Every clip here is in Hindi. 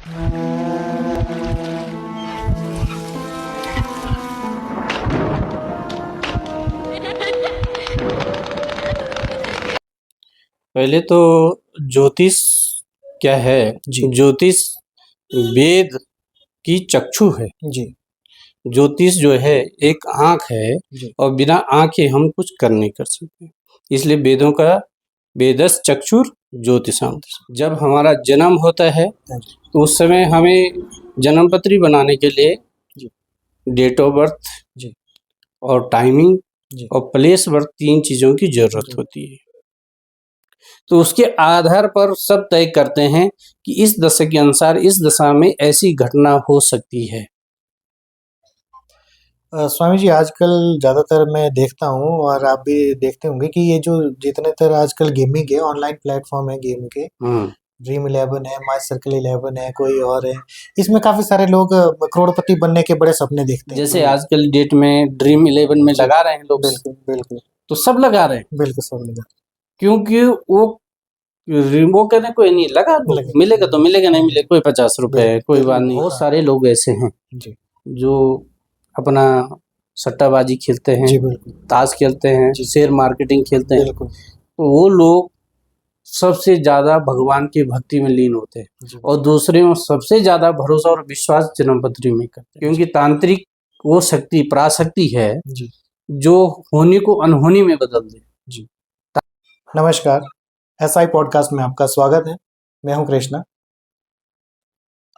पहले तो ज्योतिष क्या है जी। ज्योतिष वेद की चक्षु है। जी। ज्योतिष जो है एक आंख है जी। और बिना आंख के हम कुछ कर नहीं कर सकते, इसलिए वेदों का वेदस चक्षुर ज्योतिषाम। जब हमारा जन्म होता है तो उस समय हमें जन्म पत्री बनाने के लिए डेट ऑफ बर्थ जी। और टाइमिंग जी। और प्लेस बर्थ 3 चीजों की जरूरत होती है। तो उसके आधार पर सब तय करते हैं कि इस दशा के अनुसार इस दशा में ऐसी घटना हो सकती है। स्वामी जी, आजकल ज़्यादातर मैं देखता हूँ और आप भी देखते होंगे कि ये जो जितने तरह आजकल गेमिंग है, ऑनलाइन प्लेटफॉर्म है गेम के, ड्रीम 11 है, माई सर्कल 11 है, कोई और है, इसमें काफी सारे लोग करोड़पति बनने के बड़े सपने देखते हैं। जैसे आजकल डेट में ड्रीम 11 में लगा रहे हैं लोग। बिल्कुल बिल्कुल। तो सब लगा रहे हैं, बिल्कुल सब लगा, क्योंकि वो कहते कोई नहीं लगा दो, मिलेगा तो मिलेगा, नहीं मिलेगा कोई 50 रुपए है, कोई बात नहीं। बहुत सारे लोग ऐसे हैं जो अपना सट्टाबाजी खेलते हैं, ताश खेलते हैं, शेयर मार्केटिंग खेलते हैं। तो वो लोग सबसे ज्यादा भगवान की भक्ति में लीन होते हैं और दूसरे में सबसे ज्यादा भरोसा और विश्वास जन्मपत्री में करते हैं, क्योंकि तांत्रिक वो शक्ति पराशक्ति है जो होनी को अनहोनी में बदल दे। नमस्कार, SI पॉडकास्ट में आपका स्वागत है। मैं हूं कृष्णा।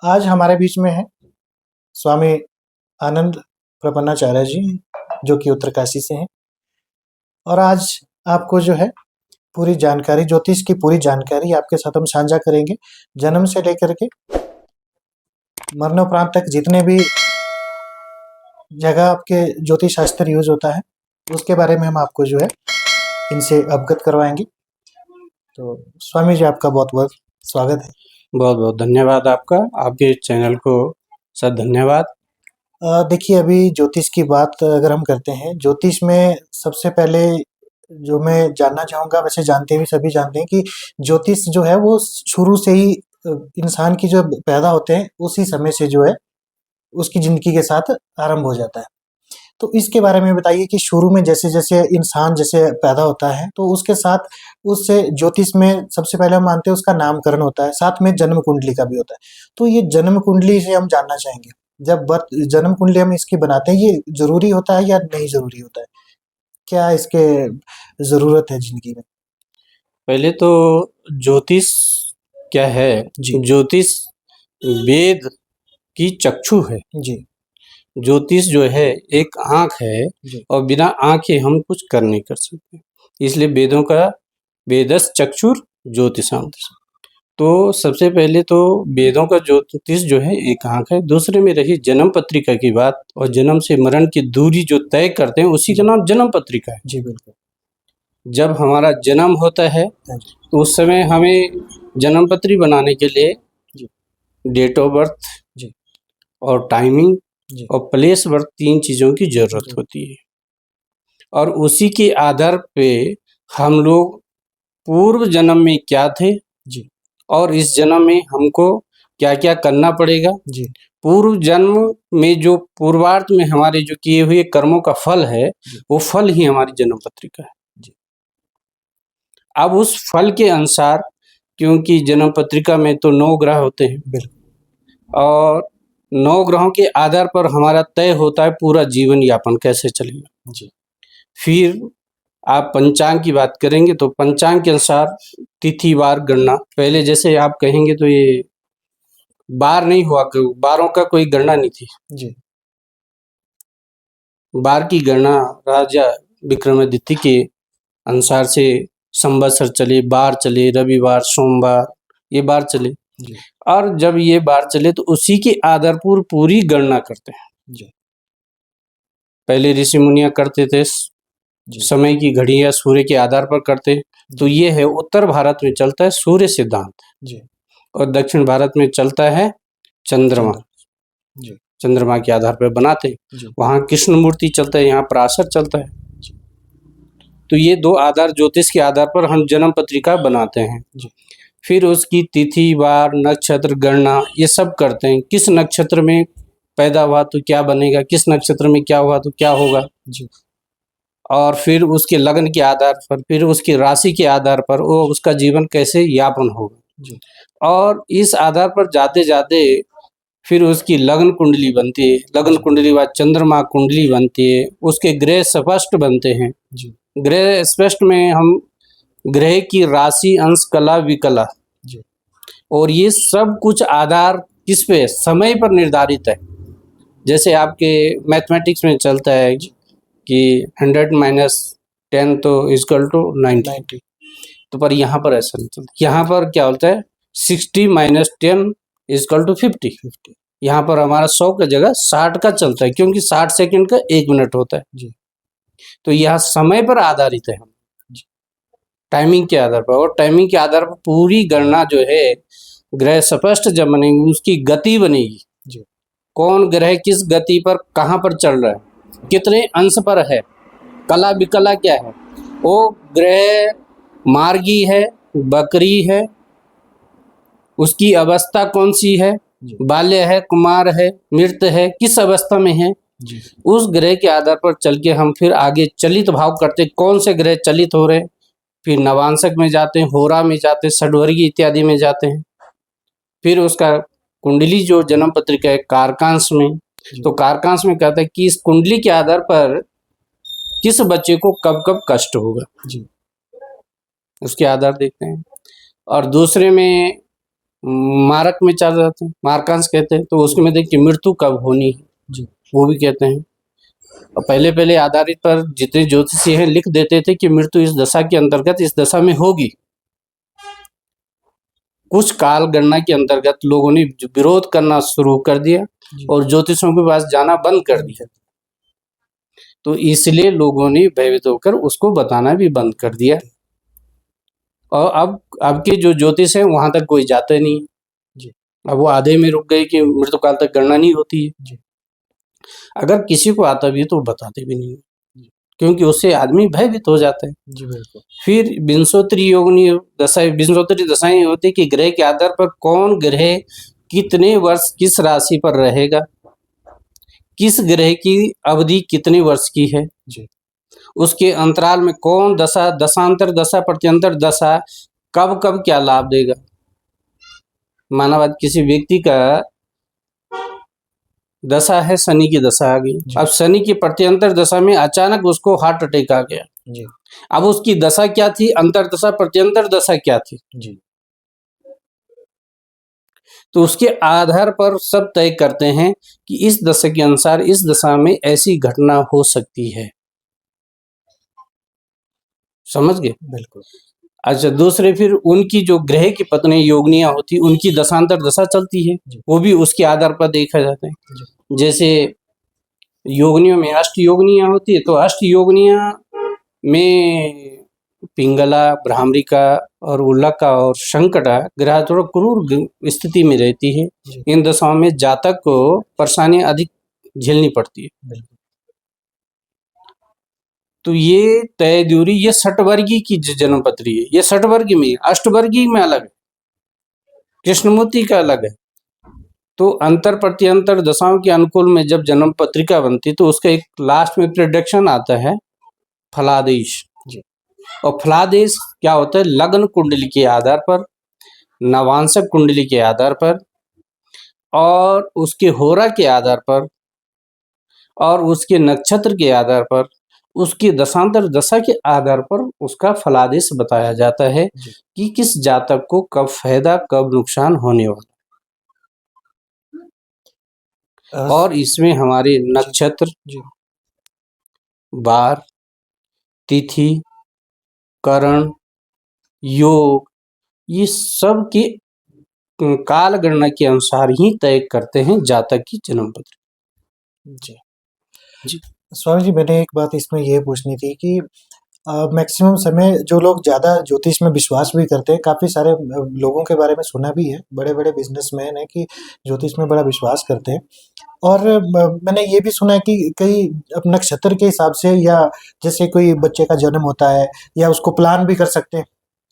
आज हमारे बीच में है स्वामी आनंद प्रपन्नाचार्य जी, जो कि उत्तरकाशी से हैं, और आज आपको जो है पूरी जानकारी, ज्योतिष की पूरी जानकारी आपके साथ हम साझा करेंगे। जन्म से लेकर के मरणोपरांत तक जितने भी जगह आपके ज्योतिष शास्त्र यूज होता है उसके बारे में हम आपको जो है इनसे अवगत करवाएंगे। तो स्वामी जी, आपका बहुत बहुत स्वागत है। बहुत बहुत धन्यवाद आपका, आपके चैनल को सर धन्यवाद। देखिए, अभी ज्योतिष की बात अगर हम करते हैं, ज्योतिष में सबसे पहले जो मैं जानना चाहूँगा, वैसे जानते भी सभी जानते हैं कि ज्योतिष जो है वो शुरू से ही इंसान की जो पैदा होते हैं उसी समय से जो है उसकी ज़िंदगी के साथ आरंभ हो जाता है। तो इसके बारे में बताइए कि शुरू में जैसे जैसे इंसान जैसे पैदा होता है तो उसके साथ उससे ज्योतिष में सबसे पहले हम मानते हैं उसका नामकरण होता है, साथ में जन्म कुंडली का भी होता है। तो ये जन्म कुंडली से हम जानना चाहेंगे, जब जन्म कुंडली हम इसकी बनाते हैं, ये जरूरी होता है या नहीं जरूरी होता है? क्या इसके जरूरत है जिंदगी में? पहले तो ज्योतिष क्या है ज्योतिष वेद की चक्षु है। ज्योतिष जो है एक आंख है और बिना आंख के हम कुछ कर नहीं कर सकते, इसलिए वेदों का वेदस चक्षुर ज्योतिषाम। तो सबसे पहले तो वेदों का ज्योतिष जो है एक आंख है। दूसरे में रही जन्म पत्रिका की बात, और जन्म से मरण की दूरी जो तय करते हैं उसी का नाम जन्म पत्रिका है। जी बिल्कुल। जब हमारा जन्म होता है तो उस समय हमें जन्म पत्री बनाने के लिए डेट ऑफ बर्थ और टाइमिंग और प्लेस बर्थ 3 चीजों की जरूरत होती है, और उसी के आधार पे हम लोग पूर्व जन्म में क्या थे और इस जन्म में हमको क्या क्या करना पड़ेगा। पूर्व जन्म में जो पूर्वार्थ में हमारे जो किए हुए कर्मों का फल है वो फल ही हमारी जन्म पत्रिका है। अब उस फल के अनुसार, क्योंकि जन्म पत्रिका में तो 9 ग्रह होते हैं और 9 ग्रहों के आधार पर हमारा तय होता है पूरा जीवन यापन कैसे चलेगा। फिर आप पंचांग की बात करेंगे तो पंचांग के अनुसार तिथि वार गणना, पहले जैसे आप कहेंगे तो ये बार नहीं हुआ, बारों का कोई गणना नहीं थी। बार की गणना राजा विक्रमादित्य के अनुसार से संवत्सर चले, बार चले, रविवार, सोमवार, ये बार चले। और जब ये बार चले तो उसी के आधार पर पूरी गणना करते हैं। पहले ऋषि मुनियां करते थे, समय की घड़ियां सूर्य के आधार पर करते। तो ये है उत्तर भारत में चलता है सूर्य सिद्धांत और दक्षिण भारत में चलता है चंद्रमा। चंद्रमा के आधार पर बनाते, वहां कृष्ण मूर्ति चलता है, यहाँ पराशर चलता है। तो ये 2 आधार ज्योतिष के आधार पर हम जन्म पत्रिका बनाते हैं। फिर उसकी तिथि, वार, नक्षत्र गणना ये सब करते हैं। किस नक्षत्र में पैदा हुआ तो क्या बनेगा, किस नक्षत्र में क्या हुआ तो क्या होगा जी। और फिर उसके लग्न के आधार पर, फिर उसकी राशि के आधार पर वो उसका जीवन कैसे यापन होगा जी। और इस आधार पर जाते जाते फिर उसकी लग्न कुंडली बनती है। लग्न कुंडली बाद चंद्रमा कुंडली बनती है। उसके ग्रह स्पष्ट बनते हैं। जी। ग्रह स्पष्ट में हम ग्रह की राशि, अंश, कला, विकला जी। और ये सब कुछ आधार किस पे, समय पर निर्धारित है। जैसे आपके मैथमेटिक्स में चलता है कि 100 - 10 तो इक्वल टू 90, तो पर यहाँ पर ऐसा नहीं चलता। यहाँ पर क्या होता है 60 - 10 इक्वल टू 50। यहाँ पर हमारा 100 का जगह 60 का चलता है, क्योंकि 60 सेकंड का 1 मिनट होता है जी। तो यह समय पर आधारित है, टाइमिंग के आधार पर। और टाइमिंग के आधार पर पूरी गणना जो है ग्रह स्पष्ट जब बनेगी, उसकी गति बनेगी जी। कौन ग्रह किस गति पर कहाँ पर चल रहा है, कितने अंश पर है, कला विकला क्या है, वो ग्रह मार्गी है, बकरी है, उसकी अवस्था कौन सी है, बाल्य है, कुमार है, मृत है, किस अवस्था में है जी। उस ग्रह के आधार पर चल के हम फिर आगे चलित भाव करते, कौन से ग्रह चलित हो रहे हैं, फिर नवांशक में जाते हैं, होरा में जाते हैं, षड्वर्गी इत्यादि में जाते हैं। फिर उसका कुंडली जो जन्म पत्रिका है कारकांश में, तो कारकांश में कहता है कि इस कुंडली के आधार पर किस बच्चे को कब कब कष्ट होगा जी। उसके आधार देखते हैं। और दूसरे में मारक में चल जाते हैं, मारकांश कहते हैं, तो उसमें देखिए मृत्यु कब होनी है जी। वो भी कहते हैं। और पहले आधारित पर जितने ज्योतिषी हैं लिख देते थे कि मृत्यु इस दशा के अंतर्गत इस दशा में होगी। कुछ काल गणना के अंतर्गत लोगों ने विरोध करना शुरू कर दिया और ज्योतिषों के पास जाना बंद कर दिया, तो इसलिए लोगों ने भयभीत होकर उसको बताना भी बंद कर दिया। और अब के जो ज्योतिष है वहां तक कोई जाता नहीं जी। अब वो आधे में रुक गए कि मृत्यु काल तक गणना नहीं होती है जी। अगर किसी को आता भी तो वो बताते भी नहीं, क्योंकि उससे आदमी भयभीत हो जाता है जी। बिल्कुल। फिर विंशोत्तरी योगिनी दशाएं, विंशोत्तरी दशाएं होती कि ग्रह के आधार पर कौन ग्रह कितने वर्ष किस राशि पर रहेगा, किस ग्रह की अवधि कितने वर्ष की है जी। उसके अंतराल में कौन दशा, दशांतर दशा, प्रत्यंतर दशा कब कब क्या लाभ देगा। माना बात किसी व्यक्ति का दशा है, शनि की दशा आ गई, अब शनि की प्रत्यंतर दशा में अचानक उसको हार्ट अटैक आ गया जी। अब उसकी दशा क्या थी, अंतर दशा प्रत्यंतर दशा क्या थी जी। तो उसके आधार पर सब तय करते हैं कि इस दशा के अनुसार इस दशा में ऐसी घटना हो सकती है। समझ गए? बिल्कुल। अच्छा, दूसरे फिर उनकी जो ग्रह की पत्नी योगनियां होती उनकी दशांतर दशा चलती है, वो भी उसके आधार पर देखा जाता है। जैसे योगनियों में अष्ट योगनियां होती है, तो अष्ट योगनियां में पिंगला, भ्रामरिका और उल्लका और संकटा ग्रह थोड़ा क्रूर स्थिति में रहती है। इन दशाओं में जातक को परेशानियां अधिक झेलनी पड़ती है। तो ये तय दूरी, ये षटवर्गी की जन्म पत्री है, ये षटवर्गी में, अष्टवर्गी में अलग है, कृष्णमूर्ति का अलग है। तो अंतर प्रत्यंतर दशाओं के अनुकूल में जब जन्म पत्रिका बनती तो उसका एक लास्ट में प्रेडिक्शन आता है, फलादेश जी। और फलादेश क्या होता है, लग्न कुंडली के आधार पर, नवांशक कुंडली के आधार पर और उसके होरा के आधार पर और उसके नक्षत्र के आधार पर, उसकी दशांतर दशा के आधार पर उसका फलादेश बताया जाता है कि किस जातक को कब फायदा कब नुकसान होने वाला। और इसमें हमारे नक्षत्र, वार, तिथि, करण, योग, ये सब के काल गणना के अनुसार ही तय करते हैं जातक की जन्म पत्री जी। जी स्वामी जी, मैंने एक बात इसमें ये पूछनी थी कि मैक्सिमम समय जो लोग ज़्यादा ज्योतिष में विश्वास भी करते हैं, काफ़ी सारे लोगों के बारे में सुना भी है, बड़े बड़े बिजनेसमैन हैं कि ज्योतिष में बड़ा विश्वास करते हैं। और मैंने ये भी सुना है कि कई अब नक्षत्र के हिसाब से, या जैसे कोई बच्चे का जन्म होता है या उसको प्लान भी कर सकते हैं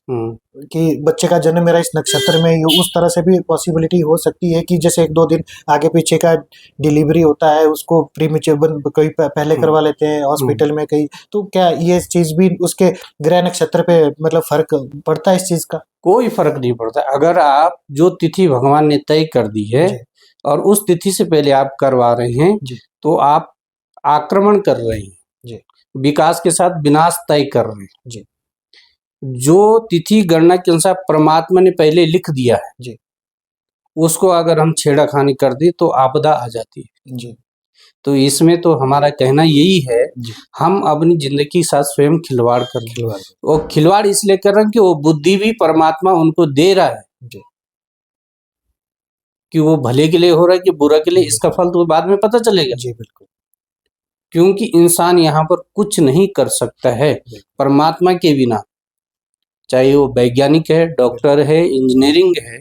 कि बच्चे का जन्म मेरा इस नक्षत्र में ही हो, उस तरह से भी पॉसिबिलिटी हो सकती है कि जैसे 1-2 दिन आगे पीछे का डिलीवरी होता है, उसको प्रीमेच्योर कहीं पहले करवा लेते हैं हॉस्पिटल में कहीं, तो क्या ये चीज भी उसके ग्रह नक्षत्र पे मतलब फर्क पड़ता है इस चीज का? कोई फर्क नहीं पड़ता। अगर आप जो तिथि भगवान ने तय कर दी है जी। और उस तिथि से पहले आप करवा रहे हैं जी। तो आप आक्रमण कर रहे हैं, जी। विकास के साथ विनाश तय कर रहे हैं। जी। जो तिथि गणना के अनुसार परमात्मा ने पहले लिख दिया है, जी। उसको अगर हम छेड़खानी कर दी तो आपदा आ जाती है। जी। तो इसमें तो हमारा कहना यही है, जी। हम अपनी जिंदगी के साथ स्वयं खिलवाड़ कर रहे हैं। खिलवाड़। वो खिलवाड़ इसलिए कर रहे हैं कि वो बुद्धि भी परमात्मा उनको दे रहा है जी। कि वो भले के लिए हो रहा है कि बुरा के लिए, इसका फल तो बाद में पता चलेगा। जी बिल्कुल। क्योंकि इंसान यहाँ पर कुछ नहीं कर सकता है परमात्मा के बिना, चाहे वो वैज्ञानिक है, डॉक्टर है, इंजीनियरिंग है,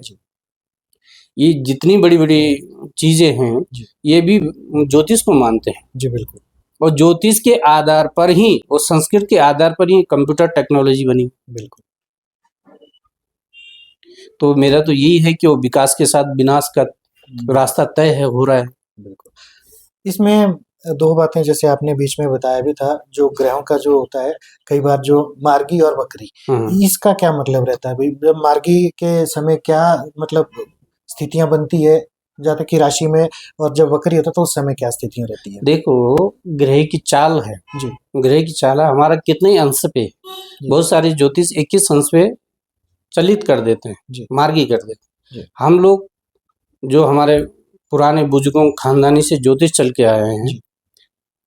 ये जितनी बड़ी बड़ी चीजें हैं ये भी ज्योतिष को मानते हैं। जी बिल्कुल। और ज्योतिष के आधार पर ही और संस्कृत के आधार पर ही कंप्यूटर टेक्नोलॉजी बनी। बिल्कुल। तो मेरा तो यही है कि वो विकास के साथ विनाश का रास्ता तय है, हो रहा है। बिल्कुल। इसमें 2 बातें जैसे आपने बीच में बताया भी था, जो ग्रहों का जो होता है कई बार जो मार्गी और वक्री, इसका क्या मतलब रहता है भाई? जब मार्गी के समय क्या मतलब स्थितियां बनती है जाते की राशि में, और जब वक्री होता है तो उस समय क्या स्थितियां रहती है? देखो, ग्रह की चाल है जी, ग्रह की चाल है हमारा कितने अंश पे, बहुत सारे ज्योतिष 21 अंश पे चलित कर देते हैं, मार्गी कर देते हैं। हम लोग जो हमारे पुराने बुजुर्गों खानदानी से ज्योतिष चल के आए हैं,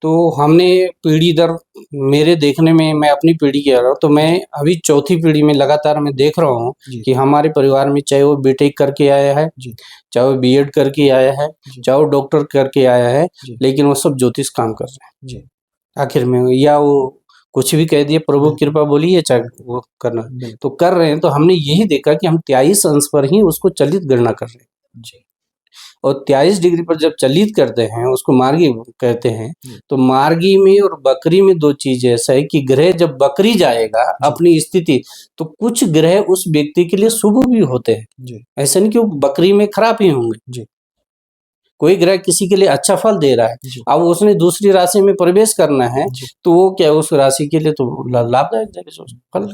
तो हमने पीढ़ी दर, मेरे देखने में, मैं अपनी पीढ़ी की कह रहा हूँ, तो मैं अभी चौथी पीढ़ी में लगातार मैं देख रहा हूँ कि हमारे परिवार में चाहे वो बीटेक करके आया है, चाहे वो बीएड करके आया है, चाहे वो डॉक्टर करके आया है, लेकिन वो सब ज्योतिष काम कर रहे हैं आखिर में, या वो कुछ भी कह दिए, प्रभु कृपा बोली है, चाहे वो करना तो कर रहे हैं। तो हमने यही देखा कि हम 23 अंश पर ही उसको चलित गणना कर रहे हैं, और 23 डिग्री पर जब चलित करते हैं उसको मार्गी कहते हैं। तो मार्गी में और बकरी में 2 चीज ऐसा है कि ग्रह जब बकरी जाएगा अपनी स्थिति, तो कुछ ग्रह उस व्यक्ति के लिए शुभ भी होते हैं, ऐसा नहीं कि वो बकरी में खराब ही होंगे। कोई ग्रह किसी के लिए अच्छा फल दे रहा है, अब उसने दूसरी राशि में प्रवेश करना है तो वो क्या उस राशि के लिए तो लाभदायक फल,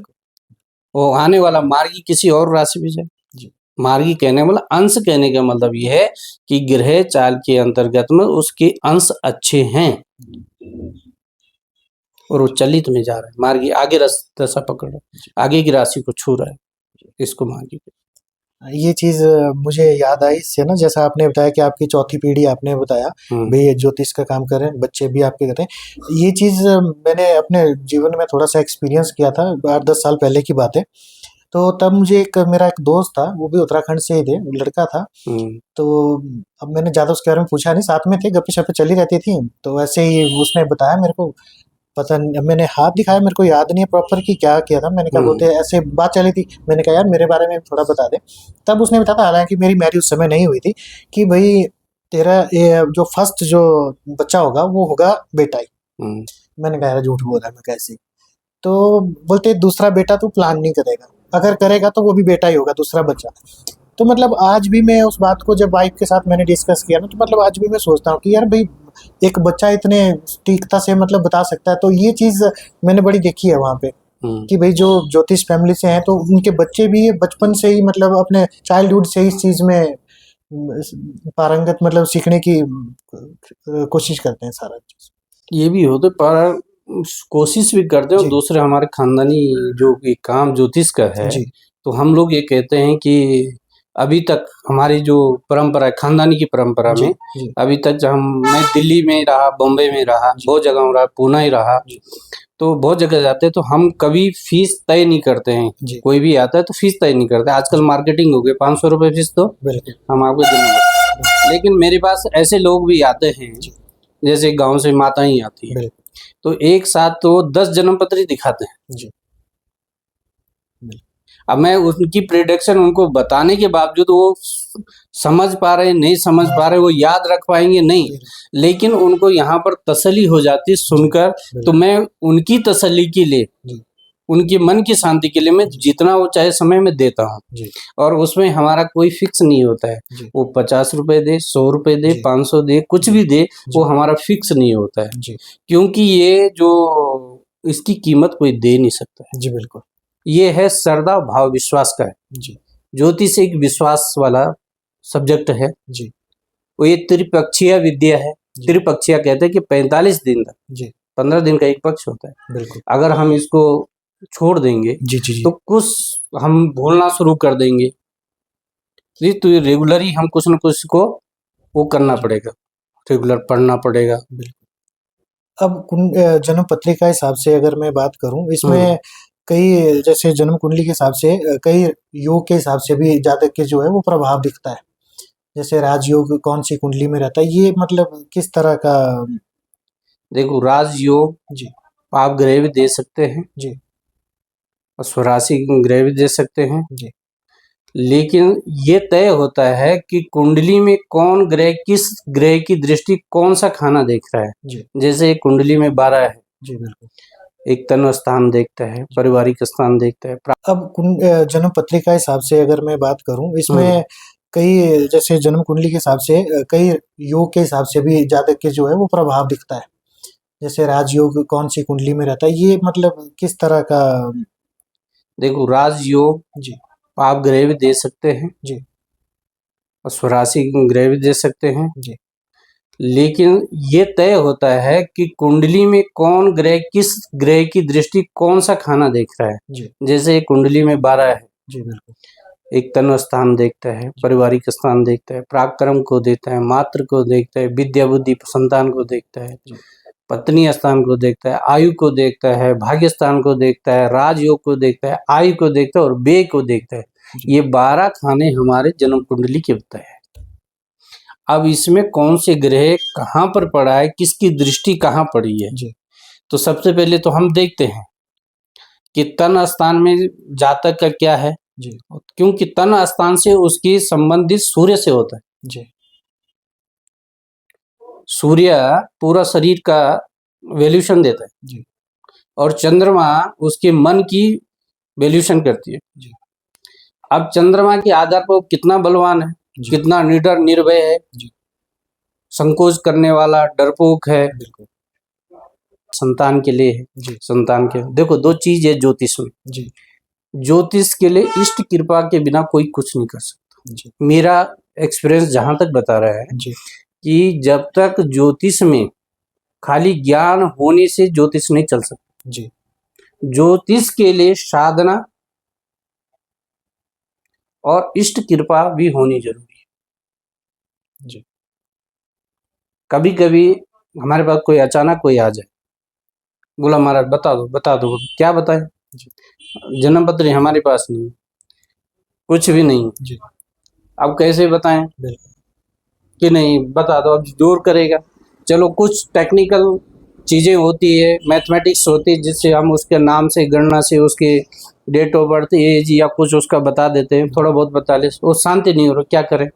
वो आने वाला मार्गी किसी और राशि में जाए। मार्गी कहने वाला अंश कहने का मतलब ये है कि ग्रह चाल के अंतर्गत में उसके अंश अच्छे हैं और वो चलित में जा रहा है, मार्गी आगे दशा पकड़ रहा है, आगे की राशि को छू रहा है, इसको मार्गी। ये चीज मुझे याद आई इससे ना, जैसा आपने बताया कि आपकी चौथी पीढ़ी आपने बताया भाई ज्योतिष का काम कर रहे हैं, बच्चे भी आपके करते हैं। ये चीज मैंने अपने जीवन में थोड़ा सा एक्सपीरियंस किया था, 8-10 साल पहले की बात है। तो तब मुझे मेरा एक दोस्त था, वो भी उत्तराखंड से ही थे, लड़का था। तो अब मैंने ज्यादा उसके बारे में पूछा नहीं, साथ में थे, गप्पे शप्पे चली रहती थी। तो वैसे ही उसने बताया मेरे को, पता नहीं, मैंने हाथ दिखाया, मेरे को याद नहीं है प्रॉपर कि क्या किया था। मैंने कहा बोलते ऐसे बात चली थी, मैंने कहा यार मेरे बारे में थोड़ा बता दे। तब उसने बताया, हालांकि मेरी मैरिज उस समय नहीं हुई थी, कि भाई तेरा जो फर्स्ट जो बच्चा होगा वो होगा बेटा ही। मैंने कहा यार झूठ बोल रहा है, मैं कैसे? तो बोलते दूसरा बेटा तू प्लान नहीं करेगा, अगर करेगा तो वो भी बेटा ही होगा, दूसरा बच्चा। तो मतलब आज भी मैं उस बात को जब वाइफ के साथ मैंने डिस्कस किया ना, तो मतलब आज भी मैं सोचता हूँ कि यार भाई एक बच्चा इतने सटीकता से मतलब बता सकता है। तो ये चीज मैंने बड़ी देखी है वहाँ पे कि भाई जो ज्योतिष फैमिली से हैं तो उनके बच्चे भी बचपन से ही मतलब अपने चाइल्डहुड से ही इस चीज में पारंगत मतलब सीखने की कोशिश करते हैं सारा चीज। ये भी होते पर कोशिश भी करते हैं, और दूसरे हमारे खानदानी जो काम ज्योतिष का है, तो हम लोग ये कहते हैं कि अभी तक हमारी जो परंपरा है, खानदानी की परंपरा में अभी तक मैं दिल्ली में रहा, बॉम्बे में रहा, बहुत जगह रहा, पुणे ही रहा, तो बहुत जगह जाते हैं, तो हम कभी फीस तय नहीं करते हैं। कोई भी आता है तो फीस तय नहीं करते। आजकल मार्केटिंग हो गई, 500 रुपये फीस तो हम आपको देंगे। लेकिन मेरे पास ऐसे लोग भी आते हैं, जैसे गाँव से माता ही आती है, तो एक साथ तो 10 जन्म पत्री दिखाते हैं। अब मैं उनकी प्रेडिक्शन उनको बताने के बावजूद वो समझ पा रहे नहीं समझ पा रहे, वो याद रख पाएंगे नहीं, लेकिन उनको यहाँ पर तसल्ली हो जाती सुनकर। तो मैं उनकी तसल्ली के लिए उनके मन की शांति के लिए मैं जितना वो चाहे समय में देता हूँ जी और उसमें हमारा कोई फिक्स नहीं होता है। जी वो 50 रुपए दे, 100 रुपए दे, जी 500 दे, कुछ जी भी दे, जी वो हमारा फिक्स नहीं होता है, जी क्योंकि ये जो इसकी कीमत कोई दे नहीं सकता है। जी बिल्कुल ये है श्रद्धा भाव विश्वास का है। जी ज्योतिष एक विश्वास वाला सब्जेक्ट है। जी वो ये त्रिपक्षीय विद्या है। जी त्रिपक्षीय कहते हैं कि 45 दिन तक, जी 15 दिन का एक पक्ष होता है। बिल्कुल अगर हम इसको छोड़ देंगे जी जी जी तो कुछ हम भूलना शुरू कर देंगे। जी, तो ये रेगुलर ही हम कुछ न कुछ को वो करना पड़ेगा, रेगुलर पढ़ना पड़ेगा। बिल्कुल। अब जन्म पत्री का हिसाब से अगर मैं बात करूं, इसमें कई जैसे जन्म कुंडली के हिसाब से कई योग के हिसाब से भी जातक के जो है वो प्रभाव दिखता है। जैसे राजयोग कौन सी कुंडली में रहता है, ये मतलब किस तरह का? देखो, राजयोग जी आप ग्रह भी दे सकते हैं जी और स्वराशि ग्रह भी दे सकते हैं, जी लेकिन ये तय होता है कि कुंडली में कौन ग्रह, किस ग्रह की दृष्टि कौन सा खाना देख रहा है। जी जैसे कुंडली में 12 है, जी बिल्कुल। एक तन स्थान देखता है, पारिवारिक स्थान देखता है, अब जन्म पत्री का हिसाब से अगर मैं बात करूं, इसमें कई जैसे जन्म कुंडली के हिसाब से कई योग के हिसाब से भी जातक के जो है वो प्रभाव दिखता है। जैसे राजयोग कौन सी कुंडली में रहता है, ये मतलब किस तरह का? देखो, राजयोग जी आप ग्रह भी दे सकते हैं जी और स्वराशि ग्रह भी दे सकते हैं, जी लेकिन ये तय होता है कि कुंडली में कौन ग्रह, किस ग्रह की दृष्टि कौन सा खाना देख रहा है। जी जैसे कुंडली में 12 है, जी बिल्कुल। एक तन स्थान देखता है, पारिवारिक स्थान देखता है, पराक्रम को देखता है, मात्र को देखता है, विद्या बुद्धि संतान को देखता है, जी पत्नी स्थान को देखता है, आयु को देखता है, भाग्य स्थान को देखता है, राजयोग को देखता है, आयु को देखता है और व्यय को देखता है। जी ये 12 खाने हमारे जन्म कुंडली के होता है। अब इसमें कौन से ग्रह कहाँ पर पड़ा है, किसकी दृष्टि कहाँ पड़ी है, जी तो सबसे पहले तो हम देखते हैं कि तन स्थान में जातक का क्या है, जी क्योंकि तन स्थान से उसकी संबंधित सूर्य से होता है। जी सूर्य पूरा शरीर का वैल्यूशन देता है जी और चंद्रमा उसके मन की वैल्यूशन करती है। जी अब चंद्रमा के आधार पर वो कितना बलवान है, जी कितना निडर निर्भय है, जी संकोच करने वाला, डरपोक है, बिल्कुल। संतान के लिए है। जी संतान के देखो, दो चीज है ज्योतिष में। जी ज्योतिष के लिए इष्ट कृपा के बिना कोई कुछ नहीं कर सकता। जी मेरा एक्सपीरियंस जहां तक बता रहा है जी कि जब तक ज्योतिष में खाली ज्ञान होने से ज्योतिष नहीं चल सकता। जी ज्योतिष के लिए साधना और इष्ट कृपा भी होनी जरूरी है। जी कभी कभी हमारे पास कोई अचानक कोई आ जाए, बोला महाराज बता दो, क्या बताएं, जी जन्म पत्री हमारे पास नहीं, कुछ भी नहीं, जी अब कैसे बताएं बिल्कुल। कि नहीं बता दो, अब जोर करेगा। चलो, कुछ टेक्निकल चीज़ें होती है, मैथमेटिक्स होती है, जिससे हम उसके नाम से, गणना से, उसके डेट ऑफ बर्थ, एज या कुछ उसका बता देते हैं, थोड़ा बहुत बता ले, वो शांति नहीं हो रहा, क्या करें।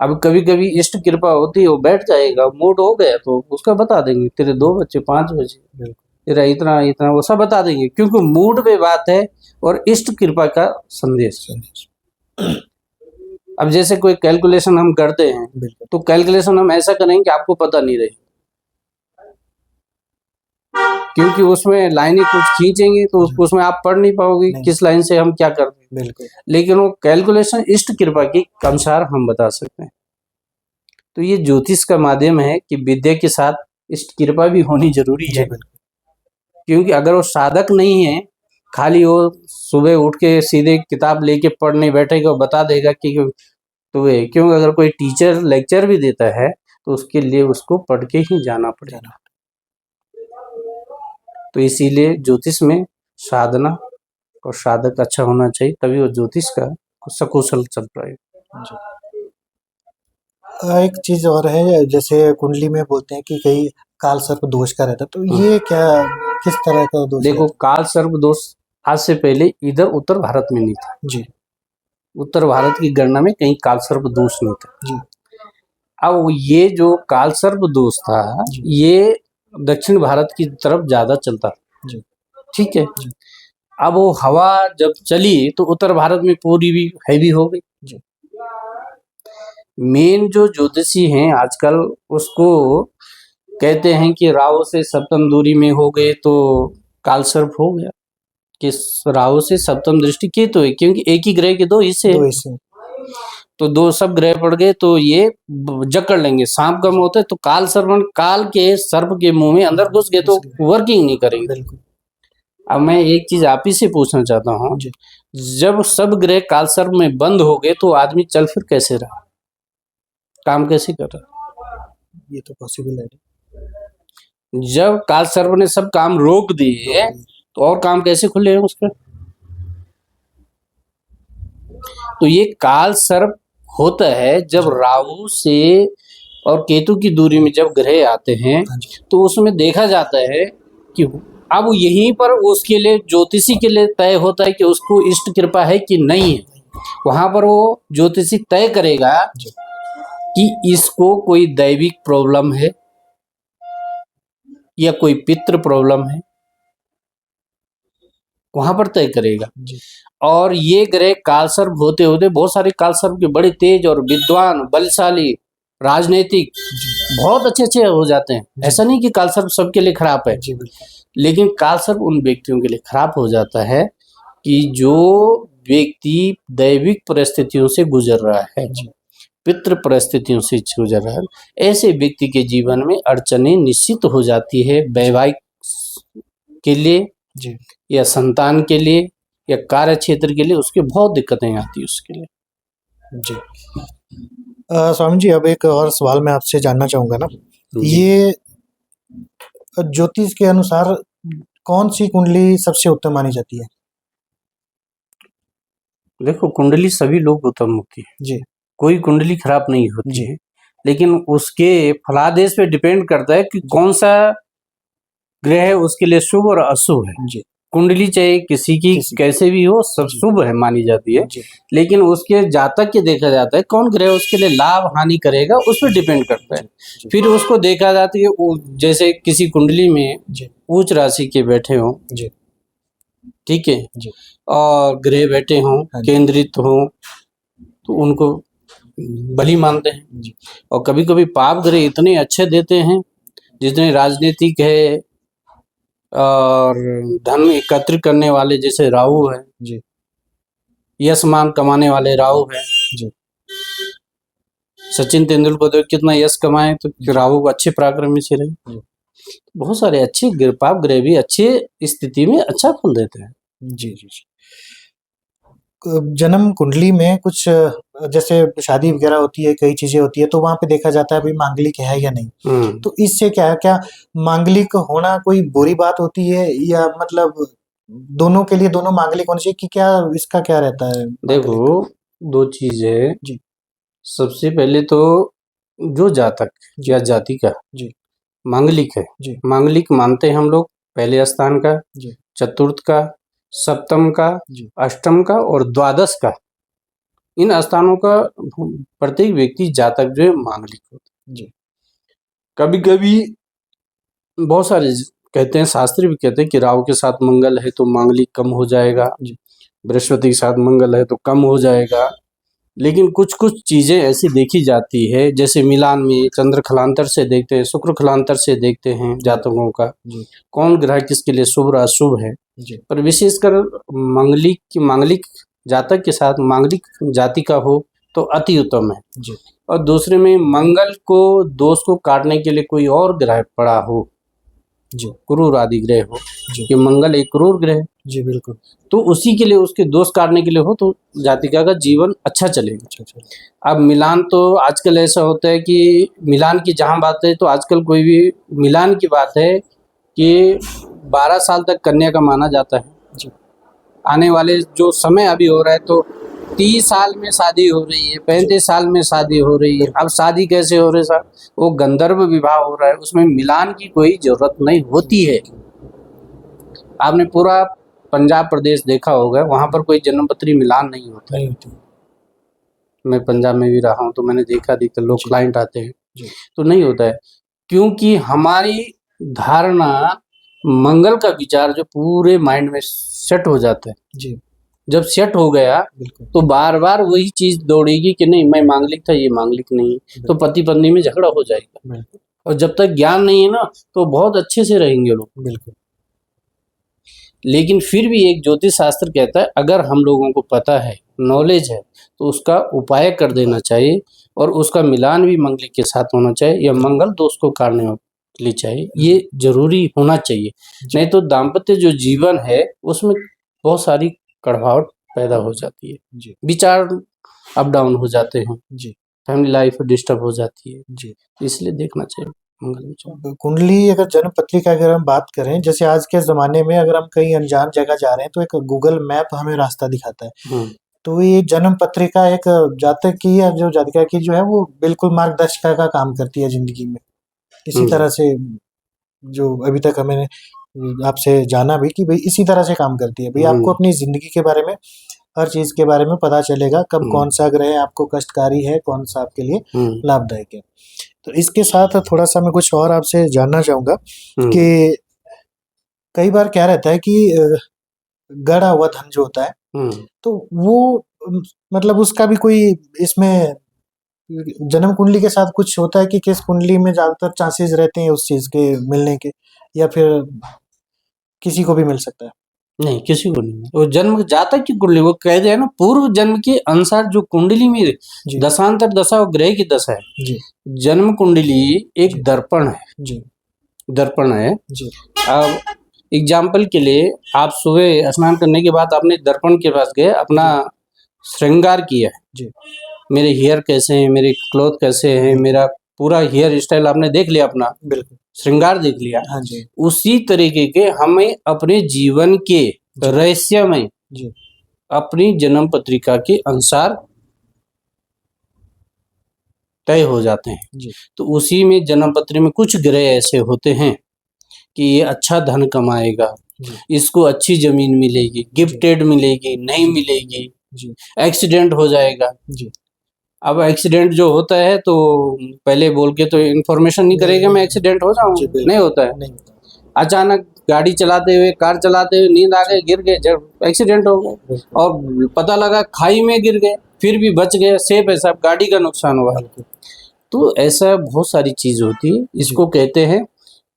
अब कभी कभी इष्ट कृपा होती है, वो बैठ जाएगा, मूड हो गया तो उसका बता देंगे, तेरे 2 बच्चे, 5 बच्चे, बिल्कुल। तेरा इतना इतना, वो सब बता देंगे, क्योंकि मूड पे बात है और इष्ट कृपा का संदेश। अब जैसे कोई कैलकुलेशन हम करते हैं, बिल्कुल। तो कैलकुलेशन हम ऐसा करेंगे कि आपको पता नहीं रहे, क्योंकि उसमें लाइनें कुछ खींचेंगे तो उसमें आप पढ़ नहीं पाओगे नहीं। किस लाइन से हम क्या कर रहे हैं। बिल्कुल। लेकिन वो कैलकुलेशन इष्ट कृपा के अनुसार हम बता सकते हैं। तो ये ज्योतिष का माध्यम है कि विद्या के साथ इष्ट कृपा भी होनी जरूरी जी है, बिल्कुल। क्योंकि अगर वो साधक नहीं है, खाली वो सुबह उठ के सीधे किताब लेके पढ़ने बैठेगा, बता देगा कि तो वे, क्योंकि अगर कोई टीचर लेक्चर भी देता है तो उसके लिए उसको पढ़ के ही जाना पड़ेगा। तो इसीलिए ज्योतिष में साधना और साधक अच्छा होना चाहिए, तभी वो ज्योतिष का सकुशल चल पाएगा। जी। एक चीज और है, जैसे कुंडली में बोलते हैं कि कई काल सर्प दोष का रहता है, तो ये क्या, किस तरह का दोष देखो, रहता काल सर्प दोष आज से पहले इधर उत्तर भारत में नहीं था। है? जी उत्तर भारत की गणना में कहीं काल सर्प दोष नहीं था। जी अब ये जो काल सर्प दोष था, जी ये दक्षिण भारत की तरफ ज्यादा चलता था। जी ठीक है। जी। अब वो हवा जब चली तो उत्तर भारत में पूरी भी हैवी हो गई। जी। मेन जो ज्योतिषी हैं आजकल उसको कहते हैं कि राहु से सप्तम दूरी में हो गए तो कालसर्प हो गया, कि राहु से सप्तम दृष्टि केतु है, क्योंकि एक ही ग्रह के दो हिस्से दो हैं। हिस्से। तो दो सब ग्रह पड़ गए तो ये जकड़ लेंगे। सांप कम होते तो काल सर्पण, काल के सर्प के मुंह में अंदर घुस गए तो वर्किंग नहीं करेंगे। बिल्कुल। अब मैं एक चीज आप ही से पूछना चाहता हूँ, जी। जब सब ग्रह काल सर्प में बंद हो गए तो आदमी चल फिर कैसे रहा, काम कैसे कर रहा? ये तो पॉसिबल है। जब काल सर्प ने सब काम रोक दिए तो और काम कैसे खुले हैं उसके? तो ये काल सर्प होता है जब राहु से और केतु की दूरी में जब ग्रह आते हैं तो उसमें देखा जाता है कि अब यहीं पर उसके लिए ज्योतिषी के लिए तय होता है कि उसको इष्ट कृपा है कि नहीं है। वहां पर वो ज्योतिषी तय करेगा कि इसको कोई दैविक प्रॉब्लम है या कोई पितृ प्रॉब्लम है, वहां पर तय करेगा। और ये ग्रह कालसर्प होते होते बहुत सारे कालसर्प के बड़े तेज और विद्वान, बलशाली, राजनीतिक बहुत अच्छे अच्छे हो जाते हैं। ऐसा नहीं कि कालसर्प सबके लिए खराब है, लेकिन कालसर्प उन व्यक्तियों के लिए खराब हो जाता है कि जो व्यक्ति दैविक परिस्थितियों से गुजर रहा है, पितृ परिस्थितियों से गुजर रहा है, ऐसे व्यक्ति के जीवन में अड़चने निश्चित हो जाती है। वैवाहिक के लिए या संतान के लिए या कार्य क्षेत्र के लिए उसके बहुत दिक्कतें आती है उसके लिए। जी। स्वामी जी, अब एक और सवाल मैं आपसे जानना चाहूंगा ना, ये ज्योतिष के अनुसार कौन सी कुंडली सबसे उत्तम मानी जाती है? देखो, कुंडली सभी लोग उत्तम होती है जी। कोई कुंडली खराब नहीं होती है, लेकिन उसके फलादेश पे डिपेंड करता है कि कौन सा ग्रह उसके लिए शुभ और अशुभ है। जी। कुंडली चाहे किसी की कैसे भी हो, सब शुभ है मानी जाती है, लेकिन उसके जातक के देखा जाता है कौन ग्रह उसके लिए लाभ हानि करेगा, उस पर डिपेंड करता है। फिर उसको देखा जाता है, जैसे किसी कुंडली में उच्च राशि के बैठे हो, ठीक है, और ग्रह बैठे हों, केंद्रित हों, तो उनको बली मानते हैं। और कभी कभी पाप ग्रह इतने अच्छे देते हैं, जितने राजनीतिक है और धन एकत्रित करने वाले जैसे राहु है, यश मान कमाने वाले राहु है। सचिन तेंदुलकर तो कितना यश कमाए तो राहु अच्छे पराक्रमी से रहे। बहुत सारे अच्छे पाप ग्रह भी अच्छे स्थिति में अच्छा फल देते हैं। जी जी जी। जन्म कुंडली में कुछ जैसे शादी वगैरह होती है, कई चीजें होती है, तो वहां पे देखा जाता है भाई मांगलिक है या नहीं। तो इससे क्या है, क्या मांगलिक होना कोई बुरी बात होती है, या मतलब दोनों के लिए दोनों मांगलिक होने चाहिए, कि क्या इसका क्या रहता है? देखो, दो चीज है जी। सबसे पहले तो जो जातक या जाति का मांगलिक है, मांगलिक मानते हैं हम लोग पहले स्थान का, चतुर्थ का, सप्तम का, अष्टम का और द्वादश का, इन स्थानों का प्रत्येक व्यक्ति जातक जो है मांगलिक होता है। कभी कभी बहुत सारे कहते हैं, शास्त्री भी कहते हैं कि राहु के साथ मंगल है तो मांगलिक कम हो जाएगा, बृहस्पति के साथ मंगल है तो कम हो जाएगा। लेकिन कुछ कुछ चीजें ऐसी देखी जाती है, जैसे मिलान में चंद्र खलांतर से देखते हैं, शुक्र खलांतर से देखते हैं जातकों का कौन ग्रह किसके लिए शुभ और अशुभ है। पर विशेषकर मांगलिक जातक के साथ मांगलिक जाति का हो तो अति उत्तम है। और दूसरे में मंगल को दोष को काटने के लिए कोई और ग्रह पड़ा हो, क्रूर आदि ग्रह हो, कि मंगल एक क्रूर ग्रह है, बिल्कुल, तो उसी के लिए उसके दोष काटने के लिए हो तो जातिका का जीवन अच्छा चलेगा। अब मिलान तो आजकल ऐसा होता है कि मिलान की जहाँ बात है तो आजकल कोई भी मिलान की बात है कि 12 साल तक कन्या का माना जाता है। आने वाले जो समय अभी हो रहा है तो 30 साल में शादी हो रही है, 35 साल में शादी हो रही है। अब शादी कैसे हो रही है साहब, वो गंधर्व विवाह हो रहा है, उसमें मिलान की कोई जरूरत नहीं होती है। आपने पूरा पंजाब प्रदेश देखा होगा, वहां पर कोई जन्मपत्री मिलान नहीं होता है। मैं पंजाब में भी रहा हूँ तो मैंने देखा लोग क्लाइंट आते हैं तो नहीं होता है, क्योंकि हमारी धारणा मंगल का विचार जो पूरे माइंड में सेट हो जाता है, जी जब सेट हो गया बिल्कुल तो बार बार वही चीज दौड़ेगी कि नहीं मैं मांगलिक था, ये मांगलिक नहीं है, तो पति पत्नी में झगड़ा हो जाएगा। बिल्कुल और जब तक ज्ञान नहीं है ना तो बहुत अच्छे से रहेंगे लोग। बिल्कुल लेकिन फिर भी एक ज्योतिष शास्त्र कहता है अगर हम लोगों को पता है, नॉलेज है, तो उसका उपाय कर देना चाहिए और उसका मिलान भी मंगलिक के साथ होना चाहिए या मंगल दोष को काटने के लिए चाहिए, ये जरूरी होना चाहिए। नहीं तो दाम्पत्य जो जीवन है उसमें बहुत सारी कड़वाहट पैदा हो जाती है, जी विचार अप डाउन हो जाते हैं, जी फैमिली लाइफ डिस्टर्ब हो जाती है, जी इसलिए देखना चाहिए मंगल विचार। कुंडली अगर जन्म पत्रिका की अगर हम बात करें, जैसे आज के ज़माने में अगर हम कहीं अनजान जगह जा रहे हैं तो एक गूगल मैप हमें रास्ता दिखाता है। तो ये जन्म पत्रिका एक जातक की या जो जातिका की जो है वो बिल्कुल मार्गदर्शिका का काम करती है ज़िंदगी में। इसी जी। तरह से जो अभी तक हमें आपसे जाना भी कि भई इसी तरह से काम करती है। भई आपको अपनी ज़िंदगी के बारे में, हर चीज़ के बारे में पता चलेगा कब कौन-सा ग्रह आपको कष्टकारी है, कौन-सा आपके लिए लाभदायक है। तो इसके साथ थोड़ा-सा मैं कुछ और आपसे जानना चाहूँगा कि कई बार क्या रहता है कि गड़ा हुआ धन जो होता है, तो वो मतलब उसका भी कोई इसमें जन्म कुंडली के साथ कुछ होता है कि किस कुंडली में ज़्यादातर चांसेस रहते हैं उस चीज़ के मिलने के, या फिर किसी को भी मिल सकता है? नहीं, किसी को नहीं। वो जन्म जातक की कुंडली, वो कहते हैं ना पूर्व जन्म के अनुसार जो कुंडली में जी दशांतर दशा और ग्रह की दशा है। जी जन्म कुंडली एक जी दर्पण है, जी दर्पण है। जी अब एग्जाम्पल के लिए आप सुबह स्नान करने के बाद आपने दर्पण के पास गए, अपना श्रृंगार किया है, जी मेरे हेयर कैसे हैं, मेरे क्लॉथ कैसे हैं, मेरा पूरा हेयर स्टाइल आपने देख लिया, अपना बिल्कुल श्रृंगार देख लिया। हाँ जी उसी तरीके के हमें अपने जीवन के रहस्यमय जी अपनी जन्म पत्रिका के अनुसार तय हो जाते हैं। जी तो उसी में जन्म पत्री में कुछ ग्रह ऐसे होते हैं कि ये अच्छा धन कमाएगा, जी इसको अच्छी जमीन मिलेगी, गिफ्टेड मिलेगी, नहीं मिलेगी, जी एक्सीडेंट हो जाएगा। जी अब एक्सीडेंट जो होता है तो पहले बोल के तो इन्फॉर्मेशन नहीं करेगा मैं एक्सीडेंट हो जी जाऊँ, बिल्कुल नहीं होता है। नहीं अचानक गाड़ी चलाते हुए, कार चलाते हुए नींद आ गई, गिर गए, जब एक्सीडेंट हो गए बिल्कुल और पता लगा खाई में गिर गए, फिर भी बच गए, सेफ है, सब गाड़ी का नुकसान हुआ। बिल्कुल तो ऐसा बहुत सारी चीज होती है, इसको कहते हैं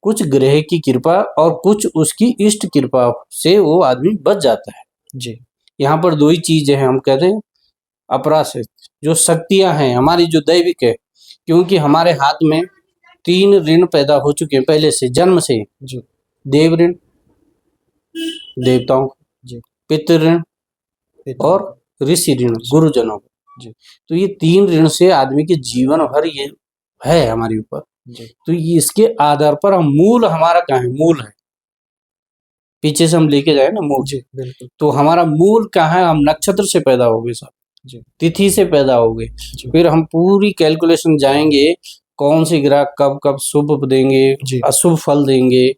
कुछ ग्रह की कृपा और कुछ उसकी इष्ट कृपा से वो आदमी बच जाता है। जी यहाँ पर दो ही चीजें हैं, हम कहते हैं अपराशित जो शक्तियां हैं हमारी जो दैविक है, क्योंकि हमारे हाथ में 3 ऋण पैदा हो चुके हैं पहले से, जन्म से। जी देव ऋण, देवताओं का, जी पितृ ऋण और ऋषि ऋण, गुरुजनों का। जी तो ये 3 ऋण से आदमी के जीवन भर ये है हमारे ऊपर। जी तो ये इसके आधार पर हम मूल हमारा कहाँ है, मूल है, पीछे से हम लेके जाए ना मूल, जी बिल्कुल तो हमारा मूल कहाँ है, हम नक्षत्र से पैदा हो गए सब, जी तिथि से पैदा हो गए। जी फिर हम पूरी कैलकुलेशन जाएंगे कौन सी ग्रह कब कब शुभ देंगे, जी अशुभ फल देंगे,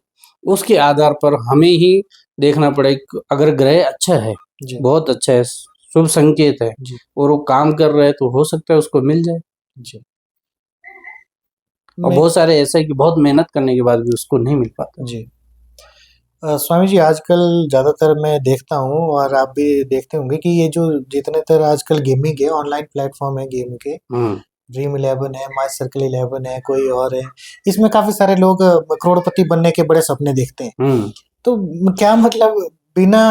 उसके आधार पर हमें ही देखना पड़ेगा। अगर ग्रह अच्छा है, जी बहुत अच्छा है, शुभ संकेत है जी और वो काम कर रहा है, तो हो सकता है उसको मिल जाए। जी और बहुत सारे ऐसा है कि बहुत मेहनत करने के बाद भी उसको नहीं मिल पाता। जी स्वामी जी, आजकल ज़्यादातर मैं देखता हूँ और आप भी देखते होंगे कि ये जो जितने तरह आजकल गेमिंग है, ऑनलाइन प्लेटफॉर्म है गेम के, ड्रीम 11 है, माई सर्कल 11 है, कोई और है, इसमें काफ़ी सारे लोग करोड़पति बनने के बड़े सपने देखते हैं। तो क्या मतलब बिना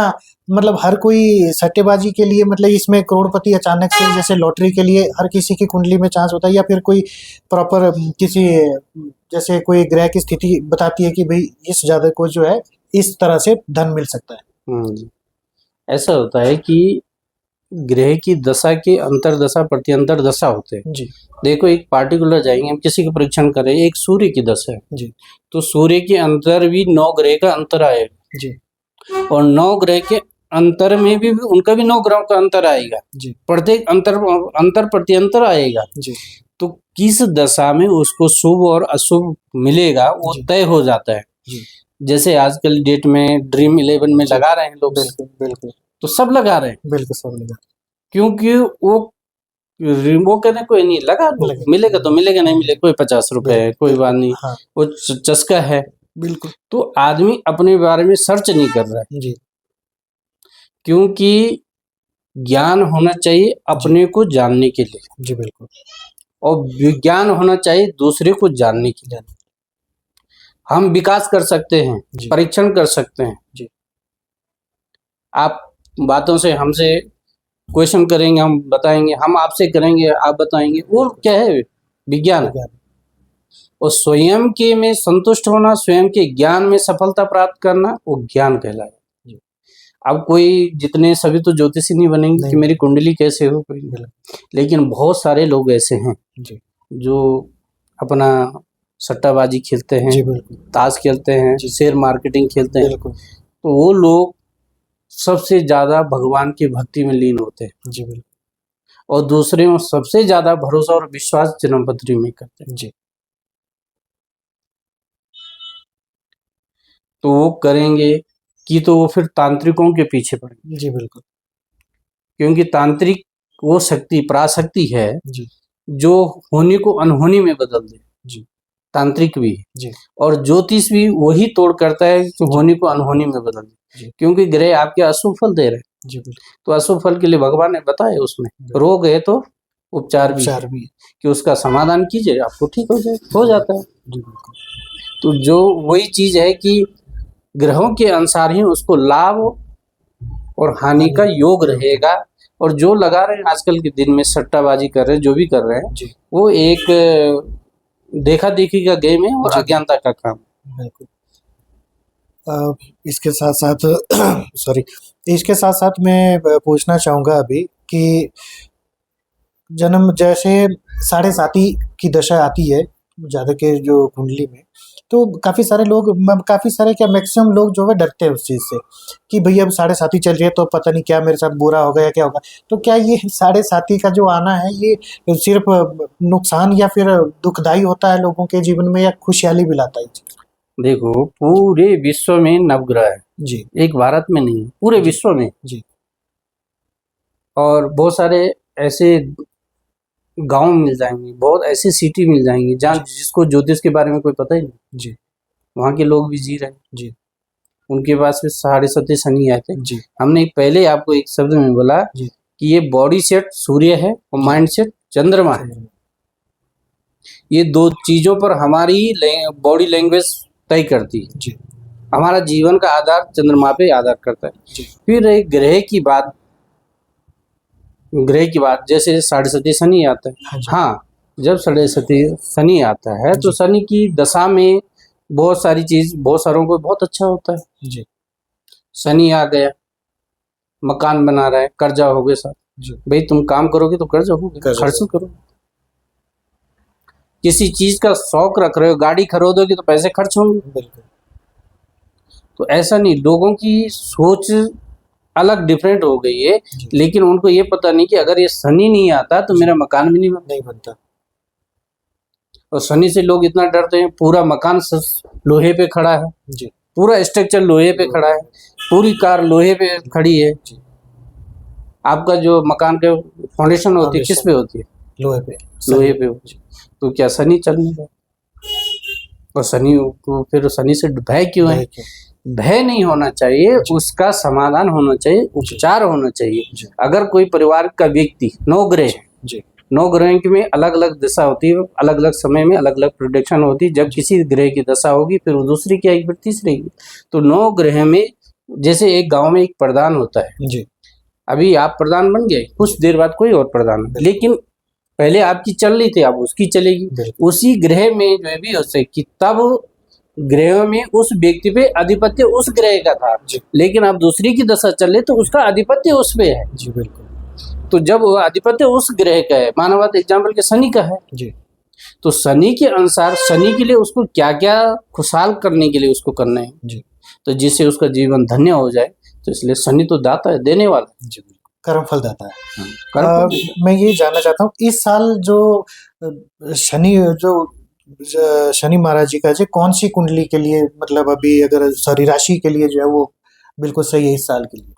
मतलब हर कोई सट्टेबाजी के लिए मतलब इसमें करोड़पति अचानक से जैसे लॉटरी के लिए हर किसी की कुंडली में चांस होता है, या फिर कोई प्रॉपर किसी जैसे कोई ग्रह की स्थिति बताती है कि भाई इस जातक को जो है इस तरह से धन मिल सकता है? ऐसा होता है कि ग्रह की दशा के अंतरदशा प्रत्यंतर दशा होते हैं। जी देखो एक पार्टिकुलर जाएंगे, हम किसी का परीक्षण करें, एक सूर्य की दशा है, जी तो सूर्य के अंतर भी 9 ग्रह का अंतर आएगा जी और 9 ग्रह के अंतर में भी उनका भी 9 ग्रहों का अंतर आएगा, जी प्रत्येक अंतर प्रत्यंतर आएगा। जी तो किस दशा में उसको शुभ और अशुभ मिलेगा वो जी तय हो जाता है। जी जैसे आजकल डेट में ड्रीम 11 में जी लगा रहे हैं लोग, बिल्कुल बिल्कुल तो सब लगा रहे हैं, बिल्कुल सब लगा क्योंकि वो कहते हैं कोई नहीं लगा लो, लगा मिलेगा तो मिलेगा, नहीं मिले कोई 50 रुपए है, कोई बिल्कुल बात नहीं, हाँ वो चस्का है। बिल्कुल। तो आदमी अपने बारे में सर्च नहीं कर रहा है, जी, क्योंकि ज्ञान होना चाहिए अपने को जानने के लिए, जी बिल्कुल। और विज्ञान होना चाहिए दूसरे को जानने के लिए। जान हम विकास कर सकते हैं, जी, परीक्षण कर सकते हैं। जी, आप बातों से हमसे क्वेश्चन करेंगे, हम बताएंगे, हम आपसे करेंगे, आप बताएंगे, वो क्या है? विज्ञान है। विज्ञान। और स्वयं के में संतुष्ट होना, स्वयं के ज्ञान में सफलता प्राप्त करना, वो ज्ञान कहलाएगा। जी, अब कोई जितने सभी तो ज्योतिषी नहीं बनेंगे कि नहीं। मेरी कुंडली कैसे हो कोई, बिल्कुल। लेकिन बहुत सारे लोग ऐसे हैं जी, जो अपना सट्टाबाजी खेलते हैं, जी बिल्कुल, ताश खेलते हैं, जी। शेयर मार्केटिंग खेलते हैं। बिल्कुल। तो वो लोग सबसे ज्यादा भगवान की भक्ति में लीन होते हैं, जी, बिल्कुल। और दूसरे में सबसे ज्यादा भरोसा और विश्वास जन्मपत्री में करते हैं। जी, तो वो करेंगे कि तो वो फिर तांत्रिकों के पीछे पड़ेंगे, जी बिल्कुल। क्योंकि तांत्रिक वो शक्ति, पराशक्ति है जी, जो होने को अनहोनी में बदल दे। जी, तांत्रिक भी है, जी, और ज्योतिष भी वही तोड़ करता है कि होने को अनहोनी में बदल दे। जी, क्योंकि ग्रह आपके अशुभ फल दे रहे हैं, जी बिल्कुल। तो अशुभ फल के लिए भगवान ने बताया उसमें बिल्कुल। रोग है तो उपचार भी है, उपचार भी है। कि उसका समाधान कीजिए, आपको ठीक हो जाए, हो जाता है। जी बिल्कुल। तो जो वही चीज है कि ग्रहों के अनुसार ही उसको लाभ और हानि का योग रहेगा। और जो लगा रहे हैं आजकल के दिन में सट्टाबाजी कर रहे हैं, जो भी कर रहे हैं, जी, वो एक देखा देखी का गेम है और जी अज्ञानता का काम। बिल्कुल। इसके साथ-साथ सॉरी, इसके साथ-साथ मैं पूछना चाहूँगा अभी कि जन्म जैसे साढ़े साती की दशा आती है जातक के जो कुंडली में, तो काफ़ी सारे लोग काफ़ी सारे क्या मैक्सिमम लोग जो है डरते हैं उस चीज़ से कि भई अब साढ़े साती चल रही है तो पता नहीं क्या मेरे साथ बुरा होगा या क्या होगा। तो क्या ये साढ़े साती का जो आना है ये सिर्फ़ नुकसान या फिर दुखदाई होता है लोगों के जीवन में या खुशहाली भी लाता है? देखो, पूरे विश्व में नवग्रह है, जी, एक भारत में नहीं, पूरे जी, विश्व में। जी, और बहुत सारे ऐसे गांव मिल जाएंगे, बहुत ऐसी सिटी मिल जाएंगी जहाँ जी, जिसको ज्योतिष के बारे में कोई पता ही नहीं, जी, वहाँ के लोग भी जी रहे हैं। जी, उनके पास में साढ़े सती शनि आए थे। जी, हमने पहले आपको एक शब्द में बोला जी, कि ये बॉडी सेट सूर्य है और जी। माइंड सेट चंद्रमा है। चंद्रमा। ये दो चीजों पर हमारी बॉडी लैंग्वेज तय करती है। जी, हमारा जीवन का आधार चंद्रमा पे आधार करता है। जी, फिर एक ग्रह की बात जैसे साढ़े सती शनि आता है। हाँ जी, हाँ, जब साढ़े सती शनि आता है तो जी, शनि की दशा में बहुत सारी चीज, बहुत सारों को बहुत अच्छा होता है। जी, शनि आ गया, मकान बना रहा है, कर्जा हो गया सर, जी, भाई तुम काम करोगे तो कर्जा हो गया, कर्जा खर्च हो करो। किसी चीज का शौक रख रहे हो, गाड़ी खरीदोगे तो पैसे खर्च होंगे। बिल्कुल। तो ऐसा नहीं, लोगों की सोच अलग डिफरेंट हो गई है, जी, लेकिन उनको ये पता नहीं कि अगर ये शनि नहीं आता तो जी। मेरा मकान भी नहीं बनता। नहीं बनता। और शनि से लोग इतना डरते हैं, पूरा मकान लोहे पे खड़ा है, जी, पूरा स्ट्रक्चर लोहे पे खड़ा है, पूरी कार लोहे पे खड़ी है। जी, आपका जो मकान के फाउंडेशन होती है किस फाउंडेशन पे होती है? लोहे पे, लोहे सही। पे होती है। तो क्या शनि चलने का? और शनि को फिर शनि से भय क्यों है? भय क्यों? भय नहीं होना चाहिए, जी। उसका समाधान होना चाहिए, उपचार होना चाहिए। जी, अगर कोई परिवार का व्यक्ति 9 ग्रह है, जी, 9 ग्रह में अलग अलग दशा होती है, अलग अलग समय में अलग अलग प्रोडिक्शन होती है। जब जी, किसी ग्रह की दशा होगी फिर वो दूसरी की आएगी, फिर तीसरी की। तो 9 ग्रह में जैसे एक गांव में एक प्रधान होता है, जी, अभी आप प्रधान बन गए, कुछ देर बाद कोई और प्रधान, बिल्कुल। लेकिन पहले आपकी चल रही थी, अब उसकी चलेगी। बिल्कुल। उसी ग्रह में जो है भी हो सके कि तब ग्रह में उस व्यक्ति पे अधिपत्य उस ग्रह का था, जी, लेकिन अब दूसरी की दशा चल रही तो उसका अधिपत्य उस पे है। जी, बिल्कुल। तो जब वो अधिपत्य उस ग्रह का है, मानवत एग्जाम्पल के शनि का है, जी, तो शनि के अनुसार शनि के लिए उसको क्या क्या खुशहाल करने के लिए उसको करना है, जी, तो जिससे उसका जीवन धन्य हो जाए। तो इसलिए शनि तो दाता है, देने वाला जी, बिल्कुल। कर्म फल दाता है। है। कर्म मैं ये जानना चाहता हूँ इस साल जो शनि जो शनि महाराज जी का जी कौन सी कुंडली के लिए मतलब अभी अगर सॉरी राशि के लिए जो है वो बिल्कुल सही है इस साल के लिए?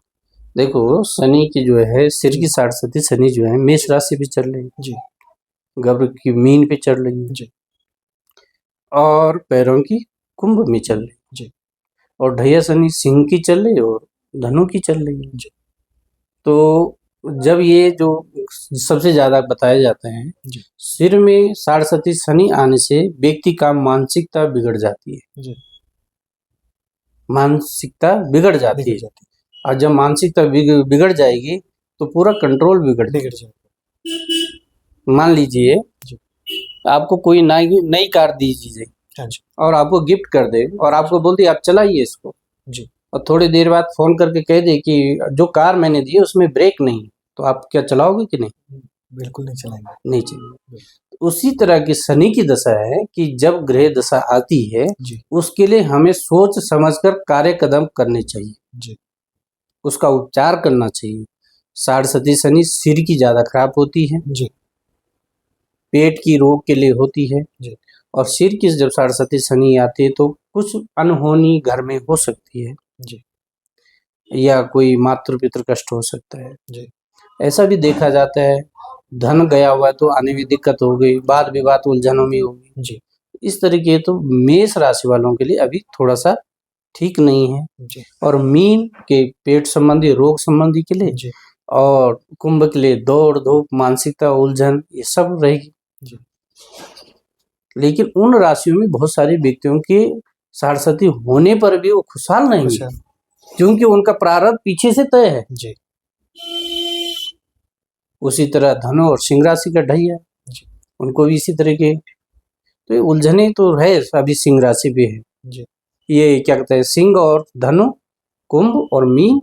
देखो, शनि की जो है सिर जी, की साढ़े शनि जो है मेष राशि पे चल रही है, जी, गर्भ की मीन पे चल रही है, जी, और पैरों की कुंभ में चल रही जी। और ढैया शनि सिंह की चल रही और धनु की चल रही है। जी। तो जब ये जो सबसे ज्यादा बताए जाते हैं, जी। सिर में साढ़े शनि आने से व्यक्ति का मानसिकता बिगड़ जाती है। जी। मानसिकता बिगड़ जाती बिगड़ है जाती और जब मानसिकता बिगड़ जाएगी तो पूरा कंट्रोल बिगड़ बिगड़ जाएगा। जाती मान लीजिए जी। आपको कोई नई नई कार दी चीजें हाँ जी। और आपको गिफ्ट कर दे और आपको बोल दिया आप चलाइए इसको, जी। और थोड़ी देर बाद फोन करके कह दे कि जो कार मैंने दी है उसमें ब्रेक नहीं, तो आप क्या चलाओगे कि नहीं? बिल्कुल नहीं चलाएंगे। नहीं चलाएंगे। उसी तरह की शनि की दशा है कि जब ग्रह दशा आती है जी। उसके लिए हमें सोच समझकर कार्य कदम करने चाहिए, जी। उसका उपचार करना चाहिए। साढ़े शनि सिर की ज्यादा खराब होती है, जी। पेट की रोग के लिए होती है, जी। और सिर की जब साढ़े शनि आती है तो कुछ अनहोनी घर में हो सकती है, जी। या कोई मातृ पितृ कष्ट हो सकता है। जी। ऐसा भी देखा जाता है, धन गया हुआ है तो आने में दिक्कत हो गई, वाद विवाद उलझनों में होगी। जी। इस तरीके तो मेष राशि वालों के लिए अभी थोड़ा सा ठीक नहीं है। जी। और मीन के पेट संबंधी रोग संबंधी के लिए जी। और कुंभ के लिए दौड़ धूप मानसिकता उलझन ये सब रहेगी। जी। लेकिन उन राशियों में बहुत सारे व्यक्तियों के साढ़े होने पर भी वो खुशहाल नहीं है, क्योंकि उनका प्रारब्ध पीछे से तय है। जी। उसी तरह धनु और सिंह राशि का ढैया, जी। उनको भी इसी तरह के, तो ये उलझने तो है अभी सिंह राशि पे है। जी। ये क्या कहते हैं, सिंह और धनु, कुंभ और मीन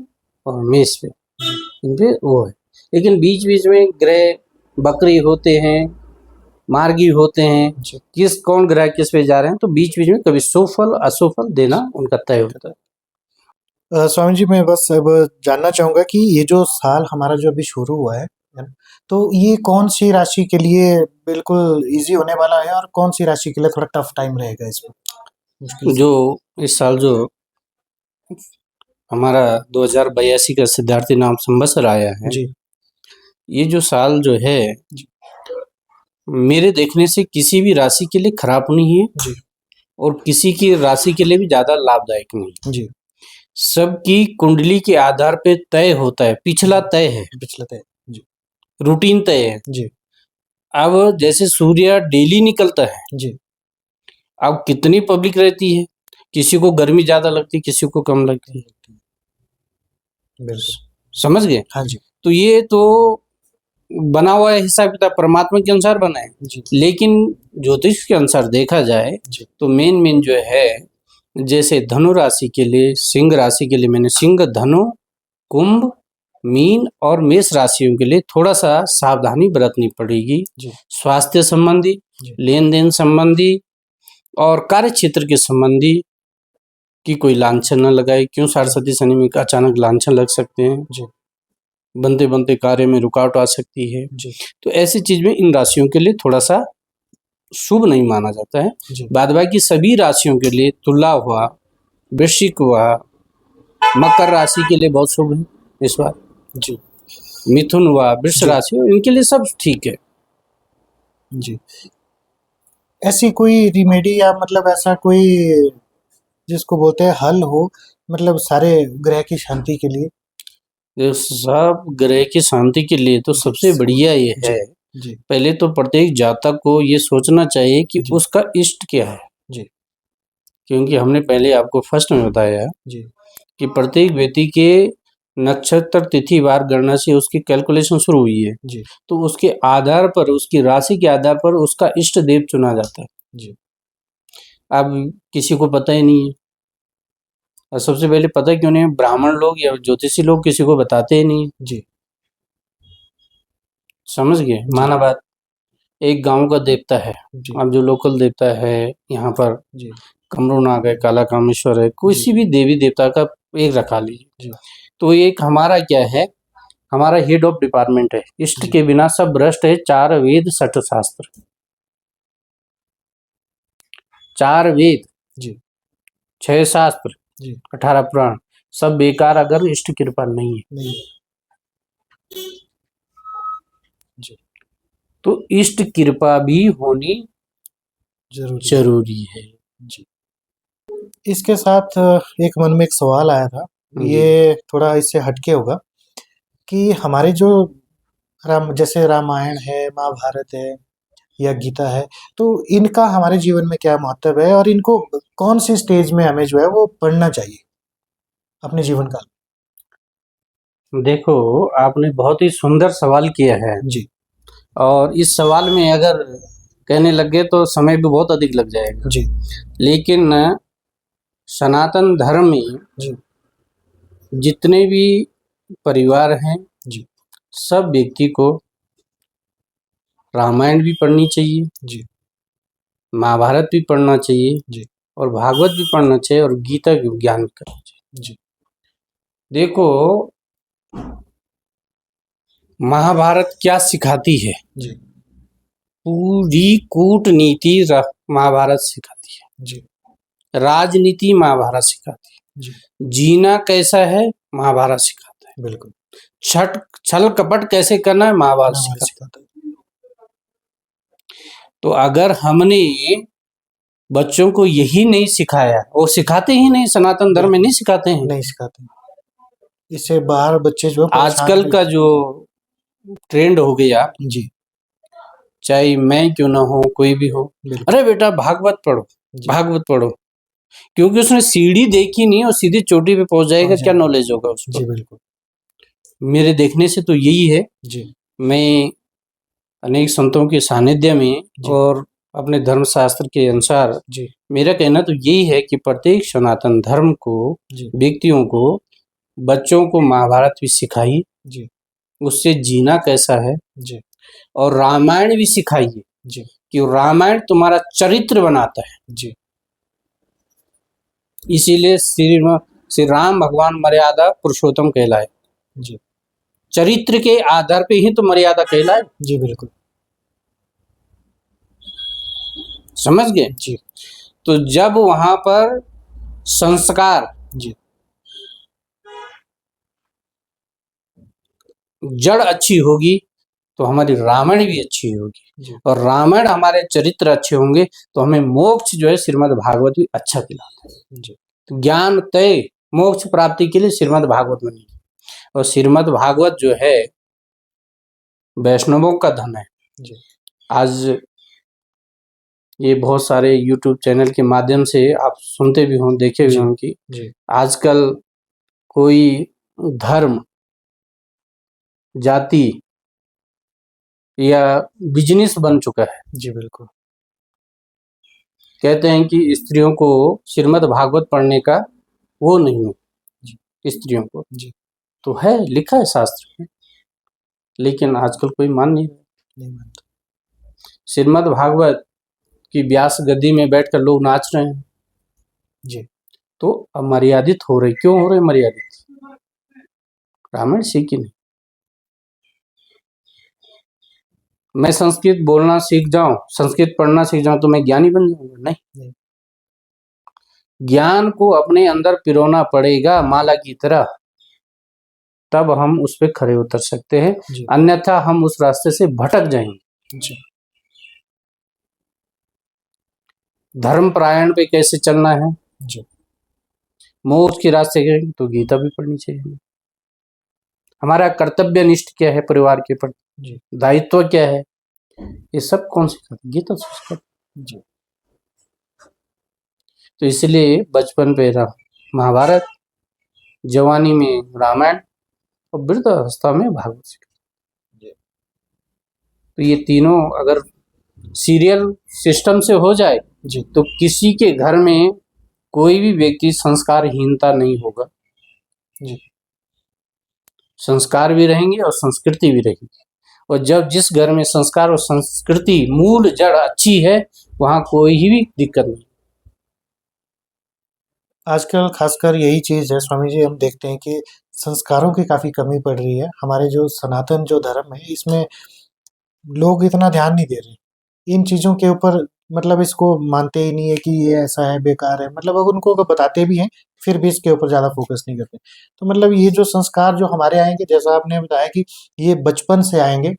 और मेष पे, इन पे वो है। लेकिन बीच बीच में ग्रह बकरी होते हैं, मार्गी होते हैं, जी। किस कौन ग्रह किस पे जा रहे हैं, तो बीच बीच में कभी सुफल अशुफल देना उनका तय होता है। स्वामी जी, मैं बस अब जानना चाहूंगा कि ये जो साल हमारा जो अभी शुरू हुआ है ना, तो ये कौन सी राशि के लिए बिल्कुल इजी होने वाला है और कौन सी राशि के लिए थोड़ा टफ टाइम रहेगा इसमें, मुश्किल से? जो इस साल जो हमारा 2082 का सिद्धार्थी नाम संवत्सर आया है, जी। ये जो साल जो है जी। मेरे देखने से किसी भी राशि के लिए खराब नहीं है जी। और किसी की राशि के लिए भी ज्यादा लाभदायक नहीं। जी। सबकी कुंडली के आधार पे तय होता है, पिछला तय है, पिछला तय। जी। रूटीन तय है। जी। अब जैसे सूर्य डेली निकलता है, जी। अब कितनी पब्लिक रहती है, किसी को गर्मी ज्यादा लगती है, किसी को कम लगती है, बिल्कुल। समझ गए? हाँ जी। तो ये तो बना हुआ है, हिसाब किताब परमात्मा के अनुसार बना है। जी। लेकिन ज्योतिष के अनुसार देखा जाए जी। तो मेन जो है, जैसे धनु राशि के लिए, सिंह राशि के लिए मैंने सिंह, धनु, कुंभ, मीन और मेष राशियों के लिए थोड़ा सा सावधानी बरतनी पड़ेगी। जी। स्वास्थ्य संबंधी, जी। लेन देन संबंधी और कार्य क्षेत्र के संबंधी कि कोई लांछन न लगाए। क्यों साढ़े शनि में अचानक लांछन लग सकते हैं, जी। बनते बनते कार्य में रुकावट आ सकती है। जी। तो ऐसी चीज में इन राशियों के लिए थोड़ा सा शुभ नहीं माना जाता है। जी। बाद बाकी सभी राशियों के लिए, तुला हुआ, वृश्चिक हुआ, मकर राशि के लिए बहुत शुभ है इस बार। जी। मिथुन हुआ, वृष जी। राशि, इनके लिए सब ठीक है। जी। ऐसी कोई रिमेडी या मतलब ऐसा कोई जिसको बोलते हैं हल हो, मतलब सारे ग्रह की शांति के लिए? ये सब ग्रह की शांति के लिए तो सबसे बढ़िया ये जी। है, जी। पहले तो प्रत्येक जातक को ये सोचना चाहिए कि जी। उसका इष्ट क्या है। जी। क्योंकि हमने पहले आपको फर्स्ट में बताया जी। कि प्रत्येक व्यक्ति के नक्षत्र तिथि वार गणना से उसकी कैलकुलेशन शुरू हुई है। जी। तो उसके आधार पर, उसकी राशि के आधार पर उसका इष्ट देव चुना जाता है। जी। अब किसी को पता ही नहीं है, और सबसे पहले पता क्यों नहीं है, ब्राह्मण लोग या ज्योतिषी लोग किसी को बताते ही नहीं है। जी। समझ गए? माना बात, एक गांव का देवता है, जी। अब जो लोकल देवता है यहाँ पर, जी। कमरू नाग है, काला कामेश्वर है, किसी भी देवी देवता का एक रखा लीजिए। जी। तो एक हमारा क्या है, हमारा हेड ऑफ डिपार्टमेंट है। इष्ट जी। के बिना सब भ्रष्ट है। 4 वेद 6 शास्त्र, 4 वेद, जी। 6 शास्त्र, जी। 18 पुराण, सब बेकार अगर इष्ट कृपा नहीं है। नहीं। जी। तो इष्ट कृपा भी होनी जरूरी जरूरी है। जी। इसके साथ एक मन में एक सवाल आया था, जी। ये थोड़ा इससे हटके होगा कि हमारे जो जैसे रामायण है, महाभारत है या गीता है, तो इनका हमारे जीवन में क्या महत्व है और इनको कौन सी स्टेज में हमें जो है वो पढ़ना चाहिए अपने जीवन काल देखो, आपने बहुत ही सुंदर सवाल किया है में? जी, और इस सवाल में अगर कहने लग गए तो समय भी बहुत अधिक लग जाएगा। जी, लेकिन सनातन धर्म में जी, जितने भी परिवार हैं, जी, सब व्यक्ति को रामायण भी पढ़नी चाहिए, जी, महाभारत भी पढ़ना चाहिए जी, और भागवत भी पढ़ना चाहिए और गीता की ज्ञान भी करना चाहिए। जी, देखो, महाभारत क्या सिखाती है? जी, पूरी कूटनीति महाभारत सिखाती है, जी, राजनीति महाभारत सिखाती है, जी, जीना कैसा है महाभारत सिखाता है, बिल्कुल, छल कपट कैसे करना है महाभारत हमारे सिखाता सिखाता है। है। तो अगर हमने बच्चों को यही नहीं सिखाया, और सिखाते ही नहीं, सनातन धर्म में नहीं सिखाते हैं। नहीं सिखाते। इससे बाहर बच्चे जो है परेशान आजकल भी- का जो ट्रेंड हो गया, जी, चाहे मैं क्यों ना हो, कोई भी हो, बिल्कुल, अरे बेटा भागवत पढ़ो, जी, भागवत पढ़ो, क्योंकि उसने सीढ़ी देखी नहीं और सीधी चोटी पे पहुंच जाएगा, पहुंच क्या जाएगा। नॉलेज होगा उसको? जी, बिल्कुल, मेरे देखने से तो यही है। जी, मैं अनेक संतों के सानिध्य में जी, और अपने धर्म शास्त्र के अनुसार जी, मेरा कहना तो यही है कि प्रत्येक सनातन धर्म को, जी, व्यक्तियों को, बच्चों को महाभारत भी सिखाई, जी, उससे जीना कैसा है, जी, और रामायण भी सिखाइए जी, कि रामायण तुम्हारा चरित्र बनाता है। जी, इसीलिए श्री राम भगवान मर्यादा पुरुषोत्तम कहलाए। जी, चरित्र के आधार पे ही तो मर्यादा कहलाए। जी, बिल्कुल, समझ गए? जी, तो जब वहां पर संस्कार, जी, जड़ अच्छी होगी तो हमारी रामायण भी अच्छी होगी, जी, और रामायण हमारे चरित्र अच्छे होंगे तो हमें मोक्ष जो है श्रीमद् भागवत भी अच्छा खिलाता है। जी, तो ज्ञान तय मोक्ष प्राप्ति के लिए श्रीमद् भागवत बनी, और श्रीमद् भागवत जो है वैष्णवों का धन है। जी, आज ये बहुत सारे YouTube चैनल के माध्यम से आप सुनते भी हों, देखे भी जी, हों कि जी, आजकल कोई धर्म, जाति या बिजनेस बन चुका है। जी, बिल्कुल, कहते हैं कि स्त्रियों को श्रीमद् भागवत पढ़ने का वो नहीं है, जी, स्त्रियों को जी, तो है, लिखा है शास्त्र में, लेकिन आजकल कोई मान नहीं रहा। नहीं मानता। श्रीमद् भागवत की व्यास गद्दी में बैठकर लोग नाच रहे हैं, जी, तो अब मर्यादित हो रहे। क्यों हो रहे मर्यादित? रामायण सीखी नहीं। मैं संस्कृत बोलना सीख जाऊं, संस्कृत पढ़ना सीख जाऊं तो मैं ज्ञानी बन जाऊंगा? नहीं, नहीं, ज्ञान को अपने अंदर पिरोना पड़ेगा माला की तरह, तब हम उस पर खड़े उतर सकते हैं, जी, अन्यथा हम उस रास्ते से भटक जाएंगे। जी, धर्म परायण पे कैसे चलना है, जी, मोक्ष के रास्ते गए तो गीता भी पढ़नी चाहिए हमें। हमारा कर्तव्य निष्ठ क्या है परिवार के प्रति, जी, दायित्व क्या है, ये सब कौन सिखाता? गीता से सिखाता। जी, तो इसलिए बचपन पे महाभारत, जवानी में रामायण और वृद्धावस्था में भागवत सिखाता। जी, तो ये तीनों अगर सीरियल सिस्टम से हो जाए जी, तो किसी के घर में कोई भी व्यक्ति संस्कारहीनता नहीं होगा। जी, संस्कार भी रहेंगे और संस्कृति भी रहेगी, और जब जिस घर में संस्कार और संस्कृति मूल जड़ अच्छी है वहां कोई ही दिक्कत नहीं। आजकल खासकर यही चीज़ है स्वामी जी, हम देखते हैं कि संस्कारों की काफ़ी कमी पड़ रही है। हमारे जो सनातन जो धर्म है, इसमें लोग इतना ध्यान नहीं दे रहे। इन चीज़ों के ऊपर मतलब इसको मानते ही नहीं है कि ये ऐसा है, बेकार है। मतलब अगर उनको अगर बताते भी हैं, फिर भी इसके ऊपर ज़्यादा फ़ोकस नहीं करते। तो मतलब ये जो संस्कार जो हमारे आएँगे, जैसा आपने बताया कि ये बचपन से आएँगे,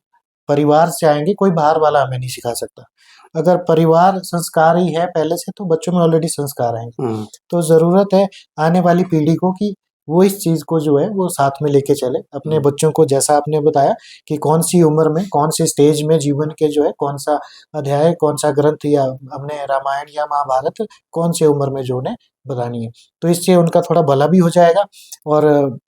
परिवार से आएँगे, कोई बाहर वाला हमें नहीं सिखा सकता। अगर परिवार संस्कार ही है पहले से, तो बच्चों में ऑलरेडी संस्कार आएंगे। तो जरूरत है आने वाली पीढ़ी को कि वो इस चीज को जो है वो साथ में लेके चले अपने बच्चों को। जैसा आपने बताया कि कौन सी उम्र में, कौन सी स्टेज में जीवन के जो है कौन सा अध्याय, कौन सा ग्रंथ या अपने रामायण या महाभारत कौन सी उम्र में जो उन्हें बतानी है, तो इससे उनका थोड़ा भला भी हो जाएगा। और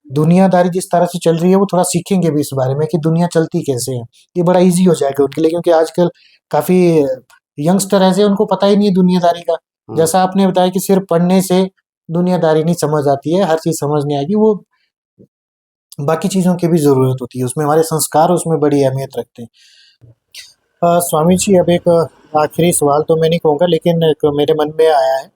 दुनियादारी जिस तरह से चल रही है वो थोड़ा सीखेंगे भी इस बारे में कि दुनिया चलती कैसे है। ये बड़ा इजी हो जाएगा उनके लिए, क्योंकि आजकल काफी यंगस्टर ऐसे उनको पता ही नहीं है दुनियादारी का। जैसा आपने बताया कि सिर्फ पढ़ने से दुनियादारी नहीं समझ आती है, हर चीज समझ नहीं आएगी, वो बाकी चीजों की भी जरूरत होती है, उसमें हमारे संस्कार उसमें बड़ी अहमियत रखते हैं। स्वामी जी, अब एक आखिरी सवाल तो मैं नहीं कहूँगा, लेकिन एक मेरे मन में आया है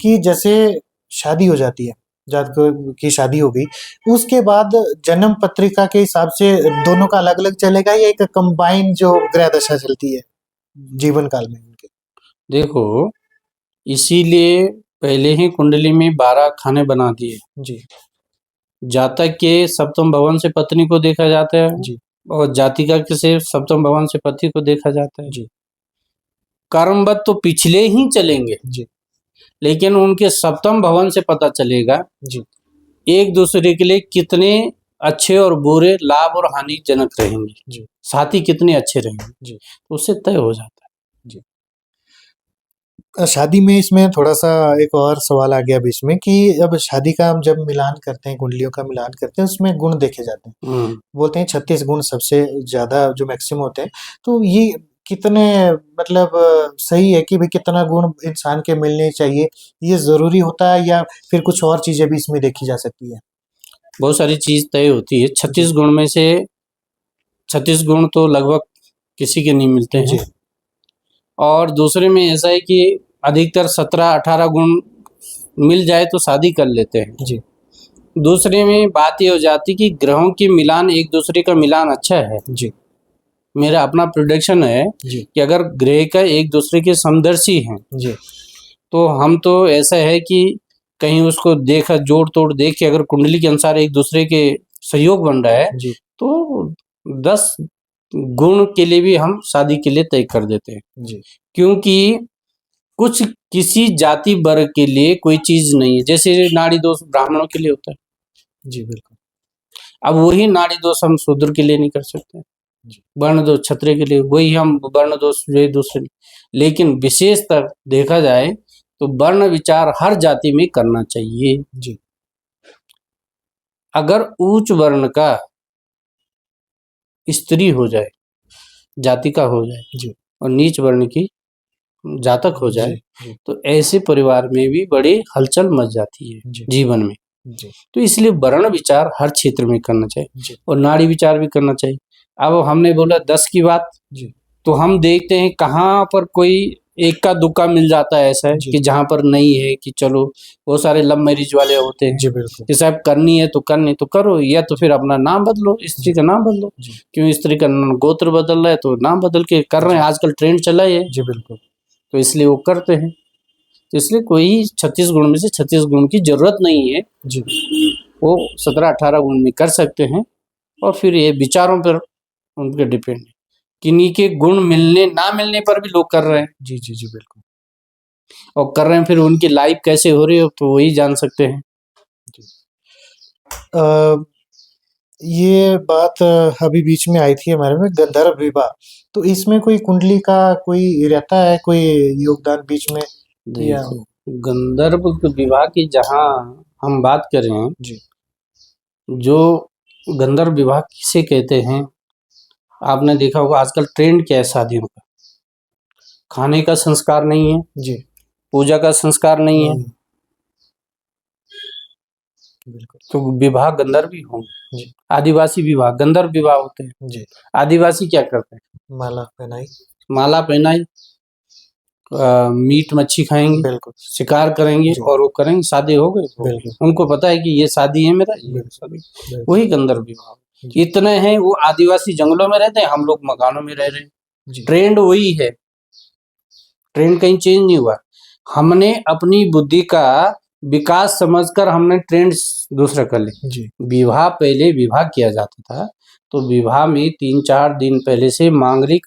कि जैसे शादी हो जाती है, जब की शादी हो गई, उसके बाद जन्म पत्रिका के हिसाब से दोनों का अलग अलग चलेगा या एक कंबाइन जो ग्रह दशा चलती है जीवन काल में उनके? देखो, इसीलिए पहले ही कुंडली में 12 खाने बना दिए। जी जातक के सप्तम भवन से पत्नी को देखा जाता है जी और जातिका के से सप्तम भवन से पति को देखा जाता है। जी कर्मवत तो पिछले ही चलेंगे, जी लेकिन उनके सप्तम भवन से पता चलेगा जी एक दूसरे के लिए कितने अच्छे और बुरे, लाभ और हानिजनक रहेंगे, जी साथी कितने अच्छे रहेंगे, जी उससे तय हो जाता है। शादी में इसमें थोड़ा सा एक और सवाल आ गया बीच में कि अब शादी का हम जब मिलान करते हैं, कुंडलियों का मिलान करते हैं, उसमें गुण देखे जाते हैं। बोलते हैं 36 गुण सबसे ज्यादा जो मैक्सिमम होते हैं। तो ये कितने मतलब सही है कि भाई कितना गुण इंसान के मिलने चाहिए, ये जरूरी होता है या फिर कुछ और चीजें भी इसमें देखी जा सकती है? बहुत सारी चीज तय होती है। 36 गुण में से 36 गुण तो लगभग किसी के नहीं मिलते जी हैं, और दूसरे में ऐसा है कि अधिकतर 17-18 गुण मिल जाए तो शादी कर लेते हैं। जी दूसरे में बात ये हो जाती कि ग्रहों की मिलान, एक दूसरे का मिलान अच्छा है। जी मेरा अपना प्रोडिक्शन है जी कि अगर ग्रह का एक दूसरे के समदर्शी हैं जी तो हम तो ऐसा है कि कहीं उसको देखा, जोड़ तोड़ देख के अगर कुंडली के अनुसार एक दूसरे के सहयोग बन रहा है जी तो 10 गुण के लिए भी हम शादी के लिए तय कर देते हैं। जी क्योंकि कुछ किसी जाति वर्ग के लिए कोई चीज नहीं है। जैसे नाड़ी दोष ब्राह्मणों के लिए होता है, जी बिल्कुल। अब वही नाड़ी दोष हम शूद्र के लिए नहीं कर सकते। जी वर्ण दोष क्षत्रिय के लिए, वही हम वर्ण दोष जो दूसरे। लेकिन विशेषतर देखा जाए तो वर्ण विचार हर जाति में करना चाहिए। जी अगर उच्च वर्ण का स्त्री हो जाए, जाति का हो जाए, जी और नीच वर्ण की जातक हो जाए, जी तो ऐसे परिवार में भी बड़ी हलचल मच जाती है जी जीवन में। जी तो इसलिए वर्ण विचार हर क्षेत्र में करना चाहिए जी और नाड़ी विचार भी करना चाहिए। अब हमने बोला 10 की बात, जी तो हम देखते हैं कहाँ पर कोई एक का दुक्का मिल जाता है ऐसा है जी। कि जहाँ पर नहीं है कि चलो, बहुत सारे लव मैरिज वाले होते हैं जी बिल्कुल। कि साहब करनी है तो करनी तो करो, या तो फिर अपना नाम बदलो, स्त्री का नाम बदलो। जी क्यों स्त्री का गोत्र बदल रहा है तो नाम बदल के कर रहे हैं, आजकल ट्रेंड चला है, जी बिल्कुल। तो इसलिए वो करते हैं। तो इसलिए कोई 36 गुण में से 36 गुण की जरूरत नहीं है, जी वो 17-18 गुण में कर सकते हैं। और फिर ये विचारों पर उनके डिपेंड है, किन्हीं के गुण मिलने ना मिलने पर भी लोग कर रहे हैं, जी जी जी बिल्कुल। और कर रहे हैं, फिर उनकी लाइफ कैसे हो रही हो तो वही जान सकते हैं। ये बात अभी बीच में आई थी हमारे में, गंधर्व विवाह, तो इसमें कोई कुंडली का कोई रहता है, कोई योगदान बीच में? देखो, गंधर्व विवाह की जहाँ हम बात कर रहे हैं, जी जो गंधर्व विवाह किसे कहते हैं, आपने देखा होगा आजकल ट्रेंड क्या है शादियों का, खाने का संस्कार नहीं है जी, पूजा का संस्कार नहीं है, बिल्कुल। तो विवाह गंधर्व भी होंगे। जी आदिवासी विवाह गंधर्व विवाह होते हैं। जी, आदिवासी क्या करते हैं, माला पहनाई, माला पहनाई, मीट मच्छी खाएंगे, बिल्कुल शिकार करेंगे जी। और वो करेंगे, शादी हो गई। बिल्कुल उनको पता है कि ये शादी है मेरा, ये शादी, बिल्कुल। वही गंधर्व विवाह। जी इतने हैं, वो आदिवासी जंगलों में रहते हैं, हम लोग मकानों में रह रहे हैं। जी ट्रेंड वही है, ट्रेंड कहीं चेंज नहीं हुआ। हमने अपनी बुद्धि का विकास समझकर हमने ट्रेंड दूसरा कर लिया। जी विवाह, पहले विवाह किया जाता था तो विवाह में 3-4 दिन पहले से मांगलिक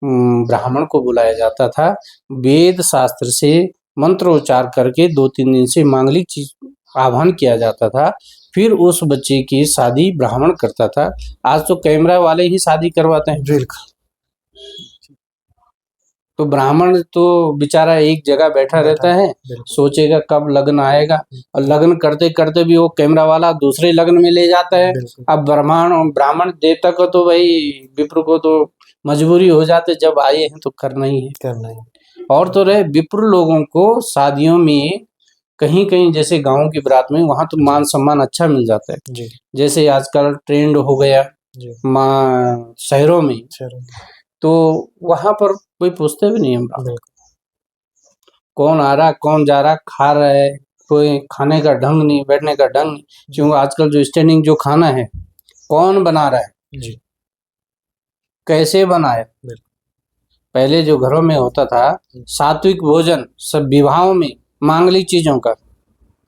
ब्राह्मण को बुलाया जाता था, वेद शास्त्र से मंत्रोच्चार करके 2-3 दिन से मांगलिक चीज आह्वान किया जाता था, फिर उस बच्चे की शादी ब्राह्मण करता था। आज तो कैमरा वाले ही शादी करवाते हैं। बिल्कुल तो ब्राह्मण तो बेचारा एक जगह बैठा रहता है, बिल्कुल सोचेगा कब लगन आएगा, और लगन करते करते भी वो कैमरा वाला दूसरे लगन में ले जाता है। बिल्कुल अब ब्राह्मण देवता को तो भाई विप्र को तो मजबूरी हो जाते, जब आए हैं तो करना ही है। करना है। और तो रहे विप्र लोगों को शादियों में कहीं कहीं जैसे गाँव की बारात में वहां तो मान सम्मान अच्छा मिल जाता है। जी जैसे आजकल ट्रेंड हो गया जी शहरों में, चलो तो वहां पर कोई पूछते भी नहीं हम बिल्कुल कौन आ रहा कौन जा रहा, खा रहा है, कोई खाने का ढंग नहीं, बैठने का ढंग नहीं। क्योंकि आजकल जो स्टैंडिंग जो खाना है कौन बना रहा है, जी कैसे बनाया। बिल्कुल पहले जो घरों में होता था सात्विक भोजन सब विवाहों में मांगलिक चीजों का,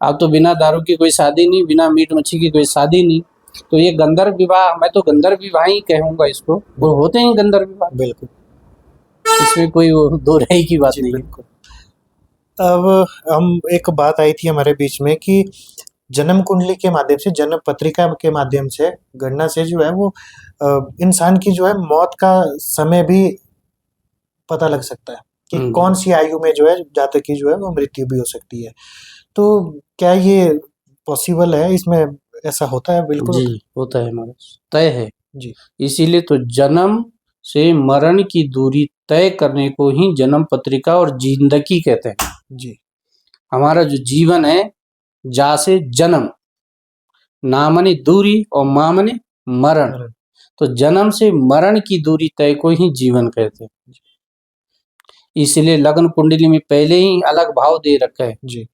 अब तो बिना दारू की कोई शादी नहीं, बिना मीट मच्छी की कोई शादी नहीं। तो ये गंधर्व विवाह, मैं तो गंधर्व विवाह ही कहूंगा इसको, वो होते हैं गंधर्व विवाह, बिल्कुल इसमें कोई वो दो राय की बात जी नहीं है। बिल्कुल। अब हम एक बात आई थी हमारे बीच में कि जन्म कुंडली के माध्यम से, जन्म पत्रिका के माध्यम से, गणना से जो है वो इंसान की जो है मौत का समय भी पता लग सकता है कि कौन सी आयु में जो है जातक की जो है वो मृत्यु भी हो सकती है। तो क्या ये पॉसिबल है, इसमें ऐसा होता है? बिल्कुल जी होता है, हमारा तय है जी इसीलिए तो जन्म से मरण की दूरी तय करने को ही जन्म पत्रिका और जिंदगी कहते हैं। जी हमारा जो जीवन है, जा से जन्म, ना मने दूरी और माँ मने मरण, तो जन्म से मरण की दूरी तय को ही जीवन कहते हैं। इसलिए लग्न कुंडली में पहले ही अलग भाव दे रखा है, जी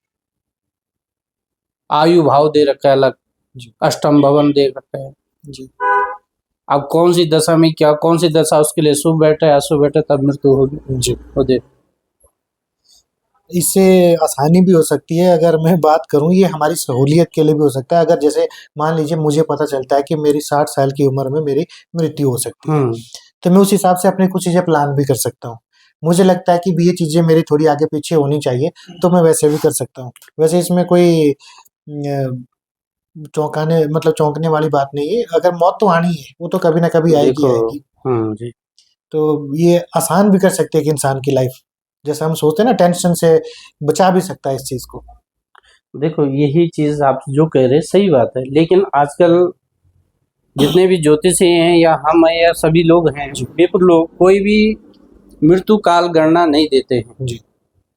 आयु भाव दे रखा है अलग, जी अष्टम भवन दे रखा है। जी अब कौन सी दशा में क्या, कौन सी दशा उसके लिए शुभ बैठा है अशुभ बैठा, तब मृत्यु होगी। जी वो देख इससे आसानी भी हो सकती है। अगर मैं बात करूं, ये हमारी सहूलियत के लिए भी हो सकता है। अगर जैसे मान लीजिए मुझे पता चलता है कि मेरी 60 साल की उम्र में मेरी मृत्यु हो सकती है, तो मैं उस हिसाब से अपनी कुछ चीज़ें प्लान भी कर सकता हूँ। मुझे लगता है कि भी ये चीज़ें मेरी थोड़ी आगे पीछे होनी चाहिए, तो मैं वैसे भी कर सकता हूँ। वैसे इसमें कोई चौंकाने मतलब चौंकने वाली बात नहीं है। अगर मौत तो आनी है, वो तो कभी ना कभी आएगी देखो आएगी। जी तो ये आसान भी कर सकती है कि इंसान की लाइफ, जैसे हम सोचते हैं ना, टेंशन से बचा भी सकता है इस चीज़ को। देखो यही चीज आप जो कह रहे हैं सही बात है, लेकिन आजकल जितने भी ज्योतिषी हैं या हम हैं या सभी लोग हैं, विप्र लोग, कोई भी मृत्यु काल गणना नहीं देते हैं। जी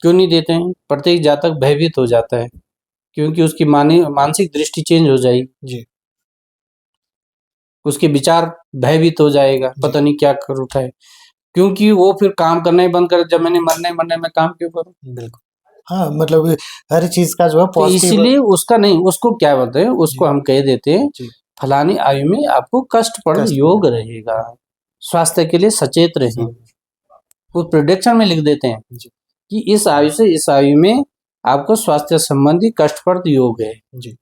क्यों नहीं देते हैं? प्रत्येक जातक भयभीत हो जाता है, क्योंकि उसकी मानसिक दृष्टि चेंज हो जाएगी, जी उसके विचार भयभीत हो जाएगा, पता नहीं क्या कर उठाए, क्योंकि वो फिर काम करना ही बंद कर, जब मैंने मरने में काम क्यों करूं। बिल्कुल हाँ, मतलब हर चीज़ का जो है तो पॉजिटिव। इसीलिए उसका नहीं, उसको क्या बोलते हैं, उसको हम कह देते हैं जी फलानी आयु में आपको कष्ट पड़ योग रहेगा, स्वास्थ्य के लिए सचेत रहें। वो प्रोडिक्शन में लिख देते हैं जी कि इस आयु से इस आयु में आपको स्वास्थ्य संबंधी कष्टप्रद योग है। जी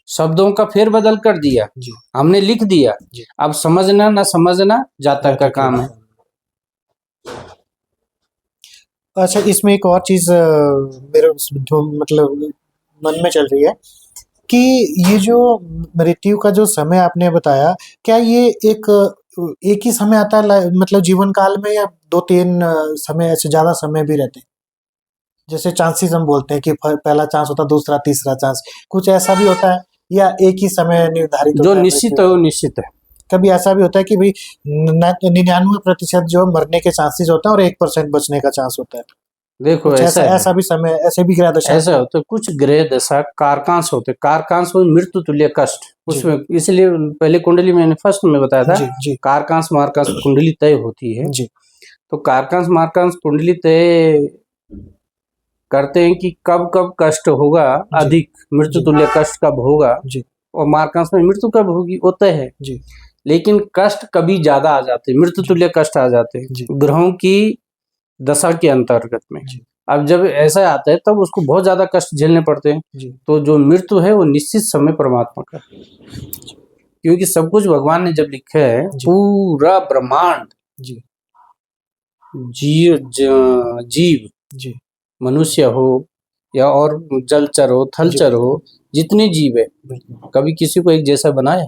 शब्दों का फेर बदल कर दिया, जी हमने लिख दिया, जी अब समझना ना समझना जातक का काम है। अच्छा, इसमें एक और चीज़ मेरे जो मतलब मन में चल रही है कि ये जो मृत्यु का जो समय आपने बताया, क्या ये एक ही समय आता है मतलब जीवन काल में, या 2-3 समय, ऐसे ज़्यादा समय भी रहते हैं? जैसे चांसेस हम बोलते हैं कि पहला चांस होता है, दूसरा, तीसरा चांस, कुछ ऐसा भी होता है, या एक ही समय निर्धारित जो होता है निश्चित मृत्यु है का? वो निश्चित है। कभी ऐसा भी होता है कि भाई 99% जो मरने के चांसेस होते हैं और 1% बचने का चांस होता है? देखो कुछ ऐसा ऐसा भी समय, ऐसे भी ग्रह दशा ऐसा होता है, कुछ ग्रह दशा कारकांश होते, कारकांश हो मृत्यु तुल्य कष्ट उसमें, इसलिए पहले कुंडली मैंने फर्स्ट में बताया था, जी जी कारकांश मारकांश कुंडली तय होती है। जी तो कारकांश मारकांश कुंडली तय करते हैं कि कब कब कष्ट होगा अधिक, मृत्यु तुल्य कष्ट कब होगा, जी और मारकांश में मृत्यु कब होगी वो तय है। जी लेकिन कष्ट कभी ज्यादा आ जाते हैं, मृत्यु तुल्य कष्ट आ जाते जी हैं ग्रहों की दशा के अंतर्गत में। जी अब जब ऐसा आता है तब उसको बहुत ज्यादा कष्ट झेलने पड़ते हैं। जी तो जो मृत्यु है वो निश्चित समय परमात्मा का, क्योंकि सब कुछ भगवान ने जब लिखा है, जी पूरा ब्रह्मांड जी जीव जी मनुष्य हो या और जलचर हो, थलचर हो, जितने जीव है, बिल्कुल कभी किसी को एक जैसा बनाया,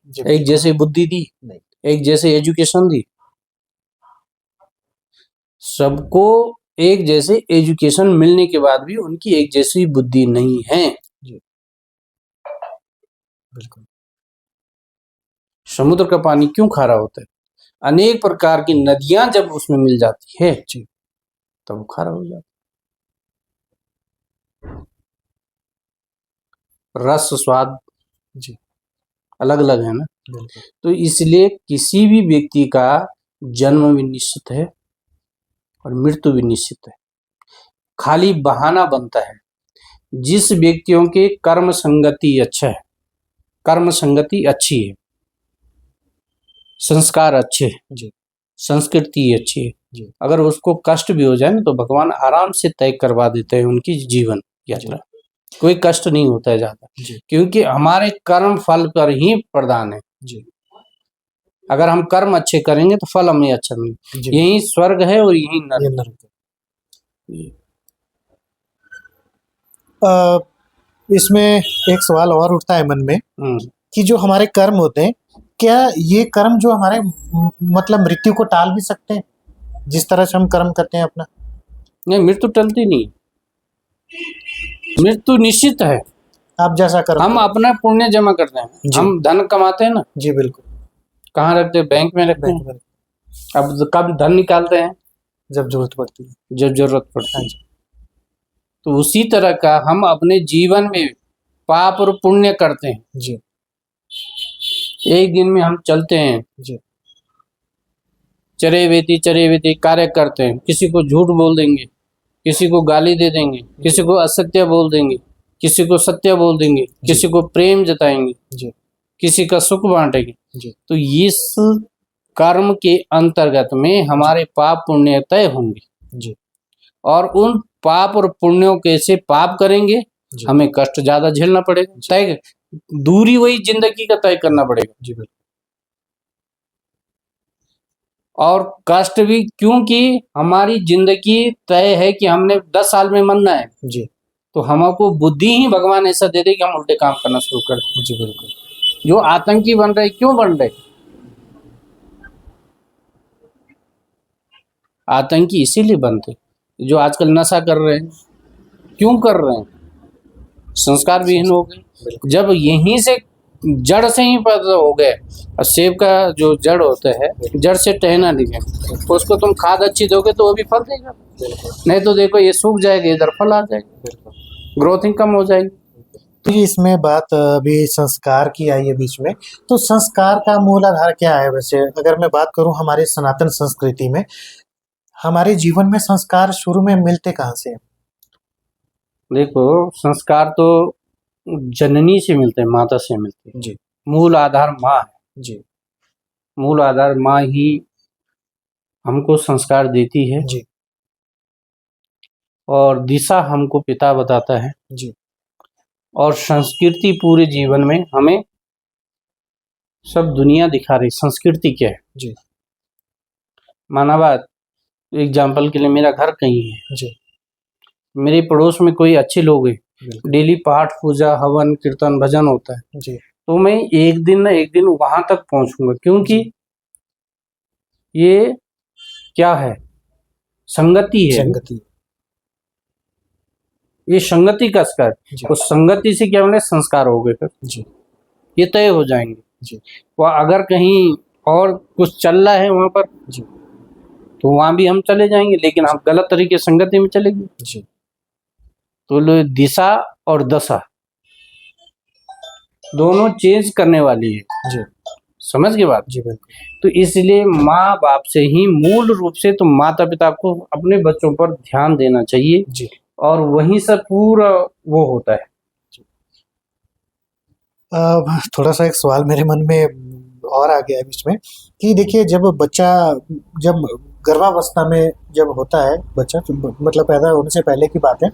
जी एक जैसी बुद्धि दी, नहीं एक जैसे एजुकेशन दी? सबको एक जैसे एजुकेशन मिलने के बाद भी उनकी एक जैसी बुद्धि नहीं है। जी बिल्कुल समुद्र का पानी क्यों खारा होता है? अनेक प्रकार की नदियां जब उसमें मिल जाती है जी तब वो खारा हो जाता है। रस स्वाद जी अलग अलग है ना, बिल्कुल तो इसलिए किसी भी व्यक्ति का जन्म भी निश्चित है और मृत्यु भी निश्चित है, खाली बहाना बनता है। जिस व्यक्तियों के कर्म संगति अच्छा है, कर्म संगति अच्छी है, संस्कार अच्छे हैं, जी संस्कृति अच्छी है, जी अगर उसको कष्ट भी हो जाए ना तो भगवान आराम से तय करवा देते हैं उनकी जीवन यात्रा। कोई कष्ट नहीं होता है ज्यादा, जी क्योंकि हमारे कर्म फल पर ही प्रधान है। जी अगर हम कर्म अच्छे करेंगे तो फल हमें अच्छा मिलेगा। जी यही स्वर्ग है और यही नरक ये नरक है। है। इसमें एक सवाल और उठता है मन में हम्म, कि जो हमारे कर्म होते हैं, क्या ये कर्म जो हमारे मतलब मृत्यु को टाल भी सकते हैं, जिस तरह से हम कर्म करते हैं अपना? नहीं, मृत्यु टलती नहीं, मृत्यु निश्चित है। आप जैसा कर्म हम करें। अपना पुण्य जमा करते हैं, जी। हम धन कमाते हैं ना, जी बिल्कुल कहाँ रखते हैं? बैंक में रखते बैंक हैं। में अब कब धन निकालते हैं? जब जरूरत पड़ती है। जब जरूरत पड़ती हाँ है। जी तो उसी तरह का हम अपने जीवन में पाप और पुण्य करते हैं। जी एक दिन में हम चलते हैं, जी चरे वेती कार्य करते हैं, किसी को झूठ बोल देंगे, किसी को गाली दे देंगे, किसी को असत्य बोल देंगे, किसी को सत्य बोल देंगे, किसी को प्रेम जताएंगे, जी किसी का सुख बांटेंगे। जी तो इस कर्म के अंतर्गत में हमारे पाप पुण्य तय होंगे, जी और उन पाप और पुण्यों के से पाप करेंगे, जी हमें कष्ट ज्यादा झेलना पड़ेगा, तय दूरी वही जिंदगी का तय करना पड़ेगा। जी बिल्कुल और कष्ट भी, क्योंकि हमारी जिंदगी तय है कि हमने 10 साल में मरना है, जी तो हमको बुद्धि ही भगवान ऐसा दे दे कि हम उल्टे काम करना शुरू कर दें। जी बिल्कुल जो आतंकी बन रहे, क्यों बन रहे? आतंकी इसीलिए बनते जो आजकल नशा कर रहे हैं, क्यों कर रहे हैं? संस्कार विहीन हो गए। जब यहीं से जड़ से ही पैदा हो गए, और सेब का जो जड़ होता है, जड़ से टहना दिखे, उसको तुम खाद अच्छी दोगे तो वो भी फल देगा, नहीं तो देखो ये सूख जाएगा, इधर फल आ जाएगा, ग्रोथिंग कम हो जाएगी। तो ये इसमें बात अभी संस्कार की आई है बीच में, तो संस्कार का मूल आधार क्या है? वैसे अगर मैं बात करूं हमारे सनातन संस्कृति में, हमारे जीवन में संस्कार शुरू में मिलते कहाँ से हैं? देखो, संस्कार तो जननी से मिलते हैं, माता से मिलते हैं। जी मूल आधार माँ है, जी मूल आधार माँ ही हमको संस्कार देती है, जी और दिशा हमको पिता बताता है, जी और संस्कृति पूरे जीवन में हमें सब दुनिया दिखा रही संस्कृति क्या है। जी माना बात, एग्जाम्पल के लिए मेरा घर कहीं है, जी मेरे पड़ोस में कोई अच्छे लोग हैं, बिल्कुल डेली पाठ पूजा हवन कीर्तन भजन होता है, जी तो मैं एक दिन ना एक दिन वहां तक पहुंचूंगा, क्योंकि ये क्या है? संगति है, संगति ये संगति का स्कार। जी उस संगति से क्या होने? संस्कार हो गए, फिर जी ये तय हो जाएंगे। जी वो अगर कहीं और कुछ चल रहा है वहां पर, जी तो वहां भी हम चले जाएंगे, लेकिन हम गलत तरीके संगति में चलेंगे। जी तो दिशा और दशा दोनों चेंज करने वाली है, जी समझ के बात? जी बिल्कुल तो इसलिए माँ बाप से ही मूल रूप से तो माता पिता को अपने बच्चों पर ध्यान देना चाहिए, जी और वहीं से पूरा वो होता है। थोड़ा सा एक सवाल मेरे मन में और आ गया है बीच में कि देखिए, जब बच्चा जब गर्भावस्था में जब होता है बच्चा, तो मतलब पैदा होने से पहले की बात है,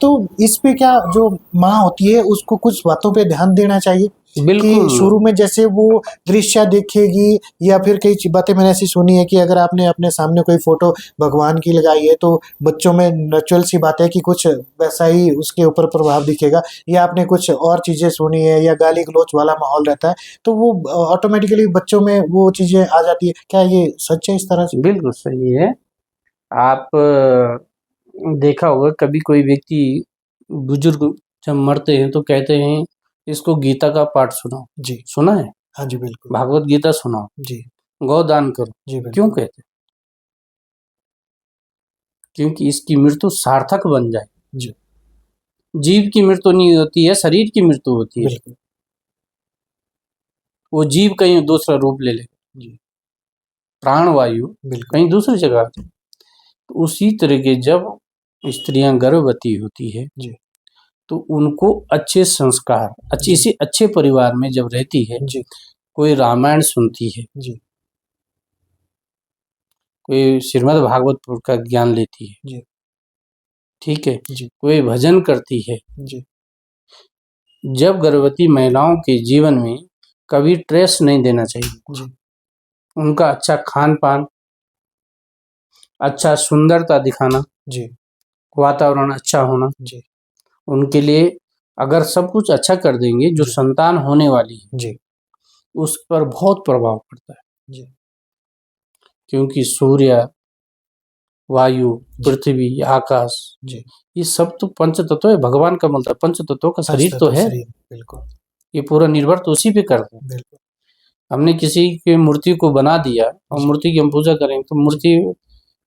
तो इस पे क्या जो माँ होती है उसको कुछ बातों पे ध्यान देना चाहिए? कि बिल्कुल शुरू में जैसे वो दृश्य देखेगी, या फिर कई बातें मैंने ऐसी सुनी है कि अगर आपने अपने सामने कोई फोटो भगवान की लगाई है, तो बच्चों में नेचुरल सी बात है कि कुछ वैसा ही उसके ऊपर प्रभाव दिखेगा, या आपने कुछ और चीजें सुनी है, या गाली गलौज वाला माहौल रहता है, तो वो ऑटोमेटिकली बच्चों में वो चीजें आ जाती है। क्या ये सच है इस तरह से? बिल्कुल सही है। आप देखा होगा कभी कोई व्यक्ति बुजुर्ग जब मरते हैं तो कहते हैं इसको गीता का पाठ सुनाओ। जी। सुना है? हाँ जी, बिल्कुल। भागवत गीता सुनाओ, जी। गौदान करो। जी, क्यों बिल्कुल। कहते हैं? क्योंकि इसकी मृत्यु सार्थक बन जाए। जी, जीव की मृत्यु नहीं होती है, शरीर की मृत्यु होती है। बिल्कुल। वो जीव कहीं दूसरा रूप ले ले, जी, प्राणवायु बिल्कुल। कहीं दूसरी जगह आ जाए। तो उसी तरह के जब स्त्रियां गर्भवती होती है जी, तो उनको अच्छे संस्कार, अच्छे से अच्छे परिवार में जब रहती है, जी, कोई रामायण सुनती है, जी, कोई श्रीमद् भागवत का ज्ञान लेती है, जी, ठीक है, जी, कोई भजन करती है। जी, जब गर्भवती महिलाओं के जीवन में कभी ट्रेस नहीं देना चाहिए। जी, उनका अच्छा खान पान, अच्छा सुंदरता दिखाना, जी, वातावरण अच्छा होना, जी, उनके लिए अगर सब कुछ अच्छा कर देंगे, जो जी, संतान होने वाली है जी, उस पर बहुत प्रभाव पड़ता है। जी, क्योंकि सूर्य, वायु, जी, पृथ्वी, आकाश, जी, ये सब तो पंच तत्व है। भगवान का मतलब पंच तत्वों का शरीर तो पंचतत्व है। शरीर, बिल्कुल, ये पूरा निर्भर तो उसी पे करता है। बिल्कुल। हमने किसी की मूर्ति को बना दिया और जी, मूर्ति की हम पूजा करेंगे, तो मूर्ति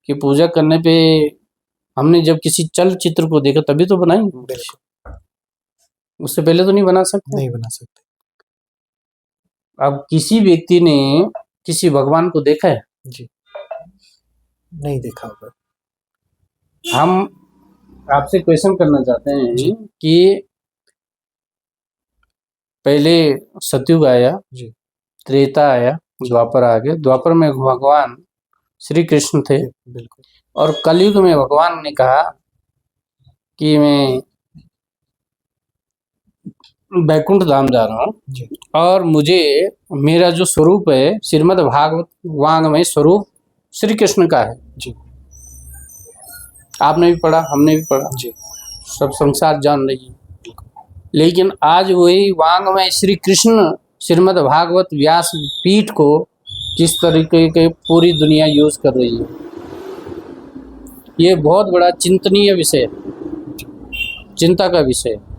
की पूजा करने पे हमने जब किसी चलचित्र को देखा तभी तो बनाएंगे। बिल्कुल, उससे पहले तो नहीं बना सकते। नहीं बना सकते। अब किसी व्यक्ति ने किसी भगवान को देखा है? जी, नहीं देखा होगा। हम आपसे क्वेश्चन करना चाहते जी, हैं कि पहले सतयुग आया, जी, त्रेता आया, जी, द्वापर आ गया। द्वापर में भगवान श्री कृष्ण थे बिल्कुल। और कलयुग में भगवान ने कहा कि मैं बैकुंठ धाम जा रहा हूँ जी, और मुझे मेरा जो स्वरूप है श्रीमद् भागवत वांग में स्वरूप श्री कृष्ण का है। जी, आपने भी पढ़ा, हमने भी पढ़ा, जी, सब संसार जान रही है। लेकिन आज वही वांग में श्री कृष्ण श्रीमद् भागवत व्यास पीठ को किस तरीके के पूरी दुनिया यूज कर रही है, ये बहुत बड़ा चिंतनीय विषय है, चिंता का विषय है।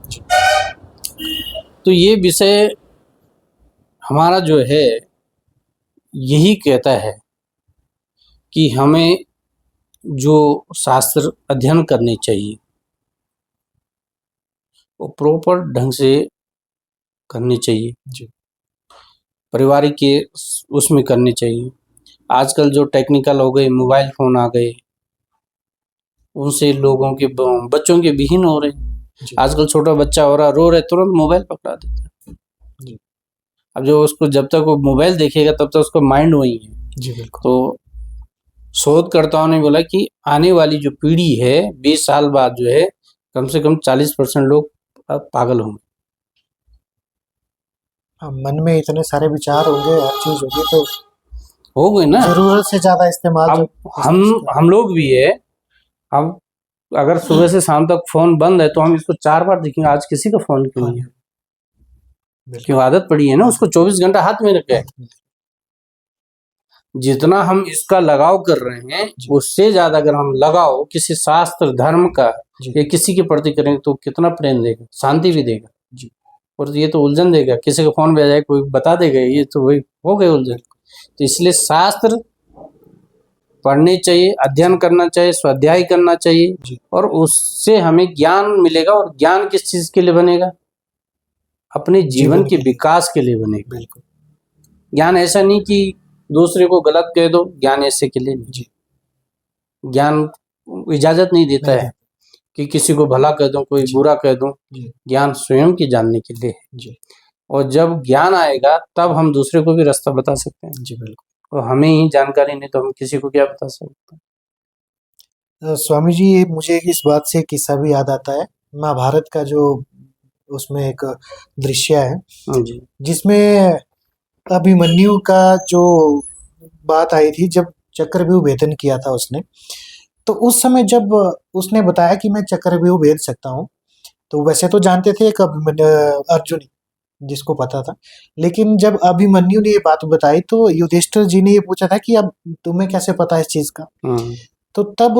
तो ये विषय हमारा जो है यही कहता है कि हमें जो शास्त्र अध्ययन करने चाहिए वो प्रॉपर ढंग से करनी चाहिए, जी, पारिवारिक के उसमें करनी चाहिए। आजकल जो टेक्निकल हो गए, मोबाइल फोन आ गए, उनसे लोगों के बच्चों के विहीन हो रहे हैं। जी, आजकल छोटा बच्चा हो रहा, रो रहे, तुरंत मोबाइल पकड़ा देता है। जी, अब जो उसको जब तक वो मोबाइल देखेगा तब तक उसका माइंड वही है। जी, बिल्कुल। तो शोधकर्ताओं ने बोला कि आने वाली जो पीढ़ी है 20 साल बाद जो है कम से कम 40% लोग पागल होंगे। हाँ, मन में इतने सारे विचार होंगे, हर चीज होगी, तो हो गए ना। जरूरत से ज्यादा इस्तेमाल अब जब हम लोग भी है, हम अगर सुबह से शाम तक फोन बंद है तो हम इसको 4 बार देखेंगे, आज किसी का फोन क्यों हाँ, नहीं है? बिल्कुल। क्यों? आदत पड़ी है ना, उसको 24 घंटा हाथ में रखे। जितना हम इसका लगाव कर रहे हैं जी, उससे ज्यादा अगर हम लगाव किसी शास्त्र धर्म का जी, या किसी के प्रति करेंगे तो कितना प्रेम देगा, शांति भी देगा। जी, और ये तो उलझन देगा, किसी का फोन भेजा जाए कोई बता देगा, ये तो वही हो गए उलझन। तो इसलिए शास्त्र पढ़ने चाहिए, अध्ययन करना चाहिए, स्वाध्याय करना चाहिए जी, और उससे हमें ज्ञान मिलेगा। और ज्ञान किस चीज के लिए बनेगा? अपने जीवन के के लिए, विकास के लिए बनेगा। बिल्कुल। ज्ञान ऐसा नहीं कि दूसरे को गलत कह दो, ज्ञान ऐसे के लिए नहीं। जी, ज्ञान इजाजत नहीं देता नहीं है कि किसी को भला कह दूं, कोई जी, बुरा कह दूं। जी, ज्ञान स्वयं की जानने के लिए है। जी, और जब ज्ञान आएगा तब हम दूसरे को भी रास्ता बता सकते हैं। जी, बिल्कुल। और हमें ही जानकारी नहीं तो हम किसी को क्या बता सकते हैं। स्वामी जी, ये मुझे इस बात से किस्सा भी याद आता है। महाभारत का जो उसमें एक दृश्य है हाँ जी। जिसमें अभिमन्यु का जो बात आई थी जब चक्रव्यूह भेदन किया था उसने, तो उस समय जब उसने बताया कि मैं चक्रव्यूह भेद सकता हूँ, तो वैसे तो जानते थे एक अर्जुन ही, जिसको पता था। लेकिन जब अभिमन्यु ने ये बात बताई तो युधिष्ठिर जी ने ये पूछा था कि अब तुम्हें कैसे पता है इस चीज का? हम्म, तो तब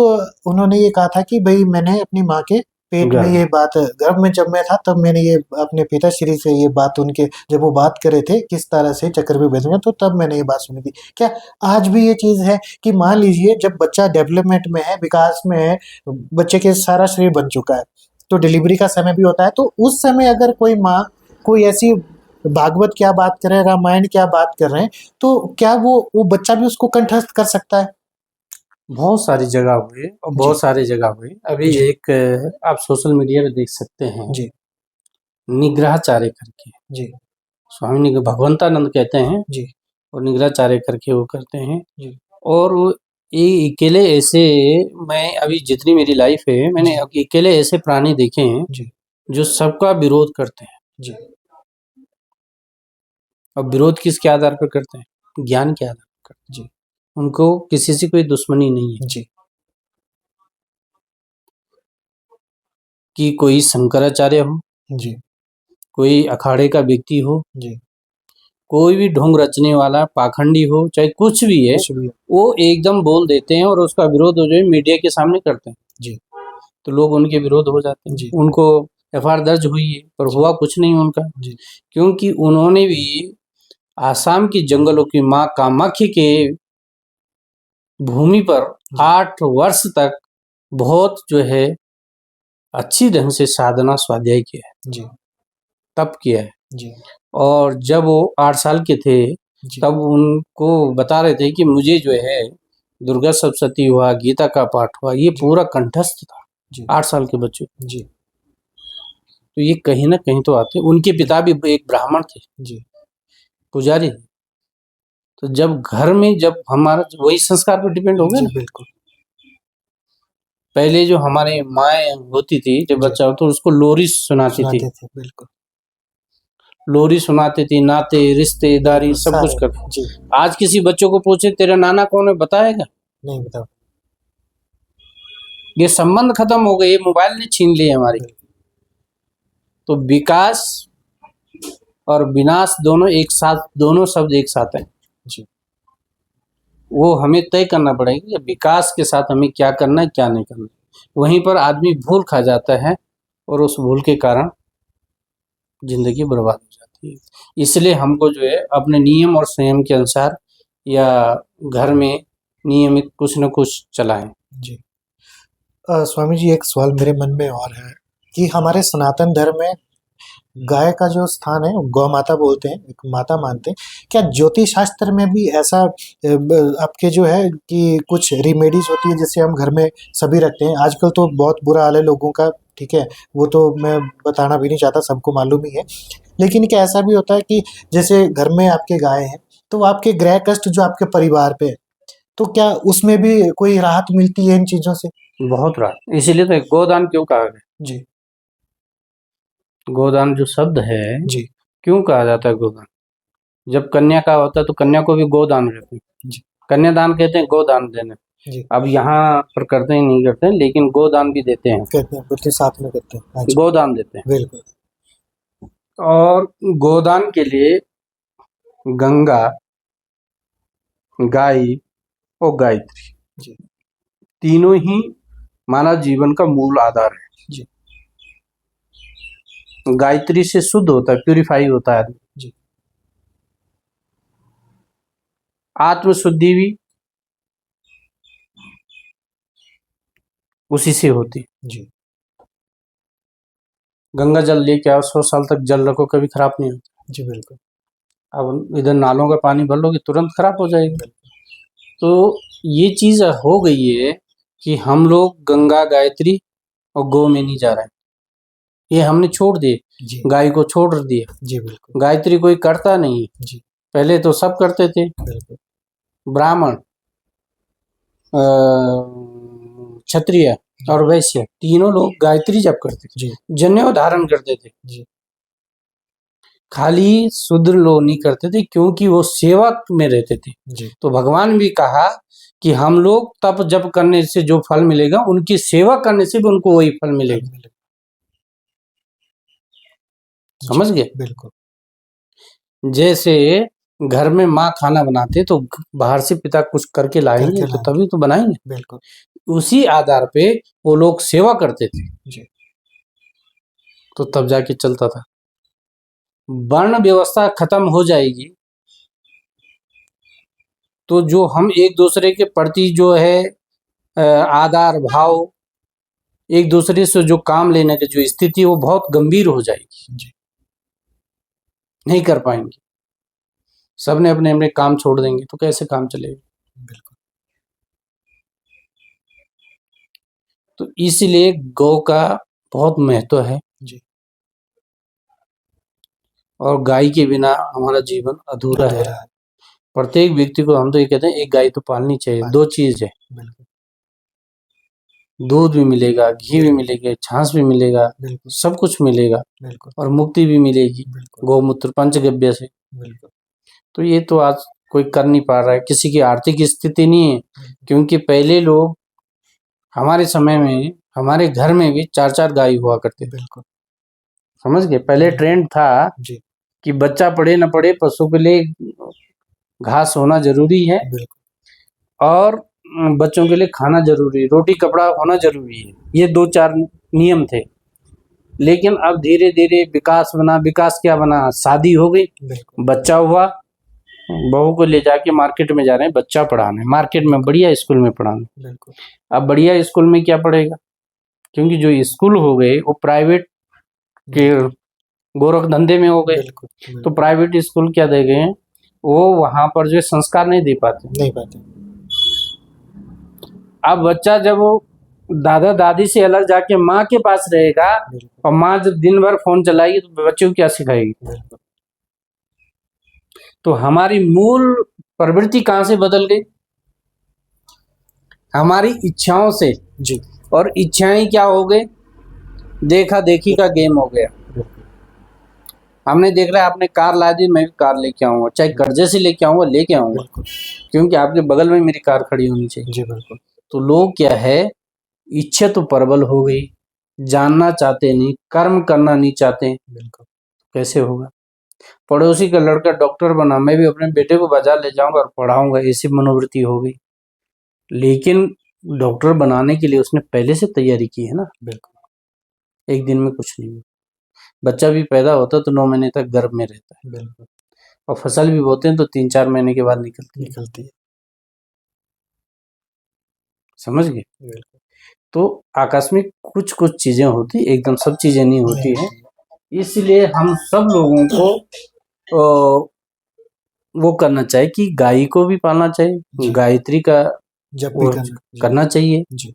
उन्होंने ये कहा था कि भाई मैंने अपनी माँ के पेट में गर्भ। ये बात, गर्भ में जब मैं था तब मैंने ये अपने पिताश्री से ये बात, उनके जब वो बात करे थे किस तरह से चक्रव्यूह भेदेंगे, तो तब मैंने ये बात सुनी थी। क्या आज भी ये चीज है कि मान लीजिए जब बच्चा डेवलपमेंट में है, विकास में है, बच्चे के सारा शरीर बन चुका है, तो डिलीवरी का समय भी होता है, तो उस समय अगर कोई माँ कोई ऐसी भागवत क्या बात कर रहे हैं, रामायण क्या बात कर रहे हैं, तो क्या वो बच्चा भी उसको कंठस्थ कर सकता है? बहुत सारी जगह हुए और जी बहुत सारी जगह हुई। अभी जी एक आप सोशल मीडिया पे देख सकते हैं, जी निग्रहाचार्य करके जी स्वामी भगवंतानंद कहते हैं, जी और निग्रहाचार्य करके वो करते हैं। जी और वो ये अकेले ऐसे, मैं अभी जितनी मेरी लाइफ है मैंने जी अकेले ऐसे प्राणी देखे हैं जी जो सबका विरोध करते हैं। जी और विरोध किसके आधार पर करते हैं? ज्ञान के आधार पर करते जी हैं। उनको किसी से कोई दुश्मनी नहीं है जी कि कोई शंकराचार्य हो, जी कोई अखाड़े का व्यक्ति हो, जी कोई भी ढोंग रचने वाला पाखंडी हो, चाहे कुछ भी है, कुछ भी। वो एकदम बोल देते हैं और उसका विरोध हो जाए मीडिया के सामने करते हैं, जी तो लोग उनके विरोध हो जाते हैं। जी उनको एफआईआर दर्ज हुई है पर जी हुआ कुछ नहीं उनका, जी क्योंकि उन्होंने भी आसाम की जंगलों की माँ कामाख्या के भूमि पर जी 8 वर्ष तक बहुत जो है अच्छी ढंग से साधना स्वाध्याय किया है, जी तप किया है। जी और जब वो 8 साल के थे जी तब उनको बता रहे थे कि मुझे जो है दुर्गा सप्तशती हुआ, गीता का पाठ हुआ, ये जी पूरा कंठस्थ था जी 8 साल के बच्चे को। जी तो ये कहीं ना कहीं तो आते। उनके पिता भी एक ब्राह्मण थे, जी पुजारी थे। तो जब घर में जब हमारा वही संस्कार पर डिपेंड हो गया जी ना। बिल्कुल। पहले जो हमारे माएँ होती थी, जब जी बच्चा हो तो उसको लोरी सुनाती थी, सुनाते थे बिल्कुल। लोरी सुनाती थी, नाते रिश्तेदारी बिल्कुल सब कुछ सारे। करती। जी आज किसी बच्चों को पूछे तेरा नाना कौन है, बताएगा? नहीं बताओ। ये संबंध खत्म हो गए, ये मोबाइल ने छीन लिए हमारी। बिल्कुल। तो विकास और विनाश दोनों एक साथ, दोनों शब्द एक साथ हैं। जी वो हमें तय करना पड़ेगा कि विकास के साथ हमें क्या करना है, क्या नहीं करना है। वहीं पर आदमी भूल खा जाता है और उस भूल के कारण जिंदगी बर्बाद हो जाती है। इसलिए हमको जो है अपने नियम और संयम के अनुसार या घर में नियमित कुछ न कुछ चलाएं। जी स्वामी जी एक सवाल मेरे मन में और है कि हमारे सनातन धर्म में गाय का जो स्थान है वो गौ माता बोलते हैं, एक माता मानते हैं। क्या ज्योतिष शास्त्र में भी ऐसा आपके जो है कि कुछ रेमेडीज होती है जिससे हम घर में सभी रखते हैं? आजकल तो बहुत बुरा हाल है लोगों का, ठीक है, वो तो मैं बताना भी नहीं चाहता, सबको मालूम ही है। लेकिन क्या ऐसा भी होता है कि जैसे घर में आपके गाय हैं तो आपके ग्रह कष्ट जो आपके परिवार पे है, तो क्या उसमें भी कोई राहत मिलती है इन चीजों से? बहुत रात, इसीलिए तो गोदान क्यों कहा गया? जी गोदान जो शब्द है जी क्यों कहा जाता है गोदान? जब कन्या का होता है तो कन्या को भी गोदान कहते हैं। जी कन्यादान कहते हैं गोदान देने। जी अब यहाँ पर करते हैं नहीं करते हैं, लेकिन गोदान भी देते हैं, कहते हैं, बिल्कुल साथ में करते हैं। हाँ जी गोदान देते हैं। बिल्कुल। और गोदान के लिए गंगा, गाय और गायत्री जी तीनों ही मानव जीवन का मूल आधार है। जी गायत्री से शुद्ध होता है, प्यूरिफाई होता है आदमी। जी आत्मशुद्धि भी उसी से होती है। जी गंगा जल लेके आओ, 100 साल तक जल रखो, कभी खराब नहीं होता। जी बिल्कुल। अब इधर नालों का पानी भर लोगे तुरंत खराब हो जाएगा। तो ये चीज हो गई है कि हम लोग गंगा, गायत्री और गौ में नहीं जा रहे हैं। ये हमने छोड़ दिए, जी गाय को छोड़ दिया। जी बिल्कुल। गायत्री कोई करता नहीं है। जी पहले तो सब करते थे, बिल्कुल। ब्राह्मण, क्षत्रिय और वैश्य, तीनों लोग गायत्री जप करते थे, जी जनेऊ धारण करते थे। जी खाली शूद्र लोग नहीं करते थे, क्योंकि वो सेवक में रहते थे। जी तो भगवान भी कहा कि हम लोग तप जप करने से जो फल मिलेगा, उनकी सेवा करने से भी उनको वही फल मिलेगा। समझ गए? बिल्कुल जैसे घर में माँ खाना बनाते तो बाहर से पिता कुछ करके लाएंगे करके तो लाएंगे। तभी तो बनाएंगे। बिल्कुल उसी आधार पे वो लोग सेवा करते थे, जी तो तब जाके चलता था। वर्ण व्यवस्था खत्म हो जाएगी तो जो हम एक दूसरे के प्रति जो है आदर भाव, एक दूसरे से जो काम लेने की जो स्थिति, वो बहुत गंभीर हो जाएगी। जी नहीं कर पाएंगे, सबने अपने अपने काम छोड़ देंगे तो कैसे काम चलेगा? बिल्कुल तो इसलिए गौ का बहुत महत्व है, जी और गाय के बिना हमारा जीवन अधूरा है। अधूरा है। प्रत्येक व्यक्ति को हम तो ये कहते हैं एक गाय तो पालनी चाहिए। दो चीज है, बिल्कुल दूध भी मिलेगा, घी भी मिलेगा, छाछ भी मिलेगा, बिल्कुल सब कुछ मिलेगा, बिल्कुल और मुक्ति भी मिलेगी बिल्कुल गौमूत्र पंचगव्य से। बिल्कुल तो ये तो आज कोई कर नहीं पा रहा है, किसी की आर्थिक स्थिति नहीं है। क्योंकि पहले लोग, हमारे समय में हमारे घर में भी 4-4 गाय हुआ करते थे। बिल्कुल समझ गए? पहले ट्रेंड था जी कि बच्चा पढ़े न पढ़े, पशु के लिए घास होना जरूरी है, बिल्कुल और बच्चों के लिए खाना जरूरी है, रोटी कपड़ा होना जरूरी है। ये 2-4 नियम थे। लेकिन अब धीरे धीरे विकास बना। विकास क्या बना? शादी हो गई, बिल्कुल बच्चा हुआ, बहू को ले जाके मार्केट में जा रहे हैं बच्चा पढ़ाने, मार्केट में बढ़िया स्कूल में पढ़ाने। बिल्कुल अब बढ़िया स्कूल में क्या पढ़ेगा? क्योंकि जो स्कूल हो गए वो प्राइवेट के गोरख धंधे में हो गए। बिल्कुल तो प्राइवेट स्कूल क्या दे गए हैं, वो वहां पर जो संस्कार नहीं दे पाते। नहीं पाते। अब बच्चा जब वो दादा दादी से अलग जाके माँ के पास रहेगा, और माँ जब दिन भर फोन चलाएगी तो बच्चों को क्या सिखाएगी? बिल्कुल तो हमारी मूल प्रवृत्ति कहाँ से बदल गई? हमारी इच्छाओं से। जी और इच्छाएं क्या हो गए? देखा देखी का गेम हो गया। हमने देख रहा है, आपने कार ला दी, मैं भी कार लेके आऊंगा, चाहे कर्जे से लेके आऊंगा, लेके आऊंगा, बिल्कुल क्योंकि आपके बगल में मेरी कार खड़ी होनी चाहिए। जी बिल्कुल तो लोग क्या है, इच्छा तो प्रबल हो गई, जानना चाहते नहीं, कर्म करना नहीं चाहते। बिल्कुल कैसे होगा? पड़ोसी का लड़का डॉक्टर बना, मैं भी अपने बेटे को बाजार ले जाऊंगा और पढ़ाऊंगा, ऐसी मनोवृत्ति हो गई। लेकिन डॉक्टर बनाने के लिए उसने पहले से तैयारी की है ना। बिल्कुल एक दिन में कुछ नहीं हुआ। बच्चा भी पैदा होता तो 9 महीने तक गर्भ में रहता है, बिल्कुल और फसल भी बोते हैं तो 3-4 महीने के बाद निकलती है। निकलती है। समझ गए? बिल्कुल तो आकस्मिक कुछ कुछ चीजें होती, एकदम सब चीजें नहीं होती हैं। इसलिए हम सब लोगों को वो करना चाहिए कि गाय को भी पालना चाहिए, जी। गायत्री का जब वो भी करना करना चाहिए। जी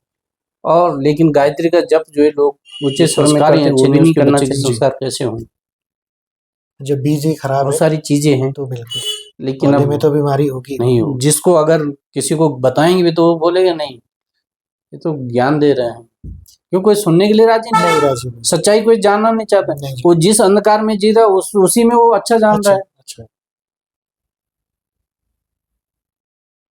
और लेकिन गायत्री का जप जो है लोग ऊंचे स्वर में करते हैं, वो भी नहीं करना चाहिए। संस्कार कैसे होंगे? जब बीज ही खराब बहुत है सारी चीजें हैं, तो बिल्कुल लेकिन पौधे अब में तो बीमारी होगी। नहीं हो। जिसको अगर किसी को बताएंगे भी तो वो बोलेगा नहीं, ये तो ज्ञान दे रहे हैं, क्यों? कोई सुनने के लिए राजी नहीं, राजी नहीं। सच्चाई कोई जानना नहीं चाहता। नहीं। वो जिस अंधकार में जी रहा है उसी में वो अच्छा जान रहा है। अच्छा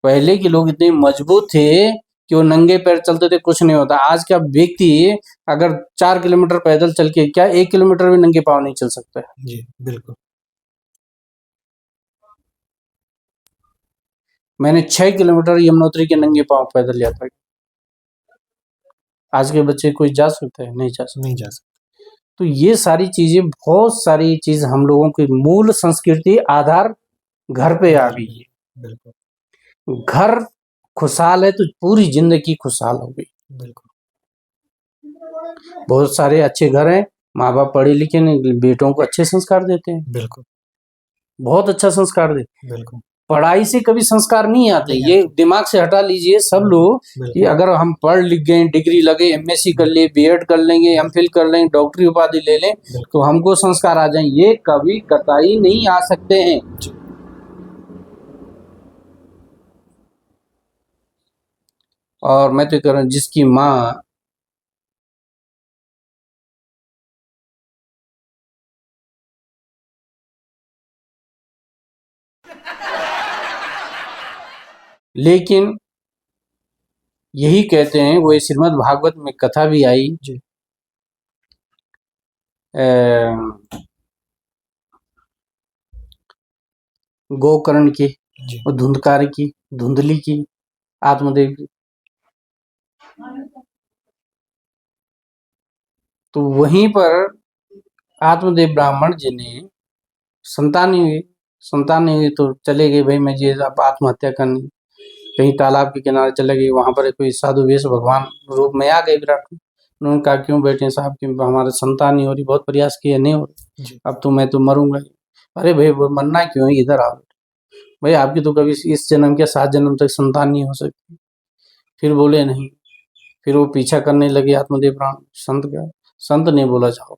पहले के लोग इतने मजबूत थे कि वो नंगे पैर चलते थे, कुछ नहीं होता। आज का व्यक्ति अगर 4 किलोमीटर पैदल चल के, क्या 1 किलोमीटर भी नंगे पाँव नहीं चल सकता है। जी बिल्कुल मैंने 6 किलोमीटर यमुनोत्री के नंगे पाँव पैदल यात्रा की। आज के बच्चे कोई जा सकते हैं? नहीं जा सकते। नहीं जा सकते। तो ये सारी चीजें, बहुत सारी चीज हम लोगों की मूल संस्कृति आधार घर पे आ गई है। बिल्कुल घर खुशहाल है तो पूरी जिंदगी खुशहाल हो गई। बिल्कुल बहुत सारे अच्छे घर हैं, माँ बाप पढ़े लिखे नहीं, बेटों को अच्छे संस्कार देते हैं, बिल्कुल बहुत अच्छा संस्कार देते। बिल्कुल पढ़ाई से कभी संस्कार नहीं आते, ये दिमाग से हटा लीजिए सब लोग कि अगर हम पढ़ लिख गए, डिग्री लगे, एमएससी कर लिए, बीएड कर लेंगे, एमफिल कर लेंगे, डॉक्टरी उपाधि ले लें तो हमको संस्कार आ जाए, ये कभी कतई नहीं आ सकते हैं। और मैं तो कह रहा हूँ, जिसकी माँ लेकिन यही कहते हैं, वो श्रीमद् भागवत में कथा भी आई जी गोकर्ण की जी और धुंधकारी की, धुंधली की, आत्मदेव की। तो वहीं पर आत्मदेव ब्राह्मण जी ने संतान नहीं हुई तो चले गए, भाई मैं ये अब आत्महत्या करनी, कहीं तालाब के किनारे चले गए। वहां पर कोई साधु वेश भगवान रूप में आ गए विराट में। उन्होंने कहा क्यों बैठे साहब, कि हमारे संतान नहीं हो रही, बहुत प्रयास किए नहीं हो रही, जी अब तो मैं तो मरूंगा ही। अरे भाई वो मरना क्यों है, इधर आओ भाई, आपकी तो कभी इस जन्म के 7 जन्म तक संतान नहीं हो सकती। फिर बोले नहीं, फिर वो पीछा करने लगे आत्मदेव ब्राह्मण संत का। संत ने बोला जाओ,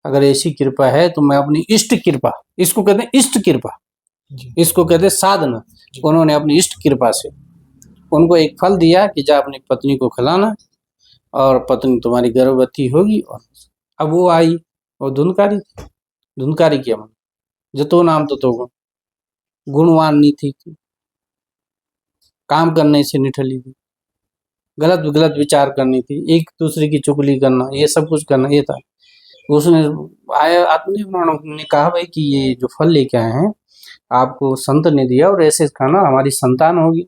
अगर ऐसी कृपा है तो मैं अपनी इष्ट कृपा, इसको कहते हैं इष्ट कृपा, जी इसको कहते हैं साधना। जी उन्होंने अपनी इष्ट कृपा से उनको एक फल दिया कि जा अपनी पत्नी को खिलाना, और पत्नी तुम्हारी गर्भवती होगी। और अब वो आई, वो धुंधकारी की अमन, जतो नाम ततो गुण, गुणवान नहीं थी, काम करने से निठली थी, गलत गलत विचार करनी थी, एक दूसरे की चुगली करना, ये सब कुछ करना, ये था। उसने आया आत्मनिर्भर ने कहा भाई कि ये जो फल लेके आए हैं आपको संत ने दिया, और ऐसे खाना हमारी संतान होगी।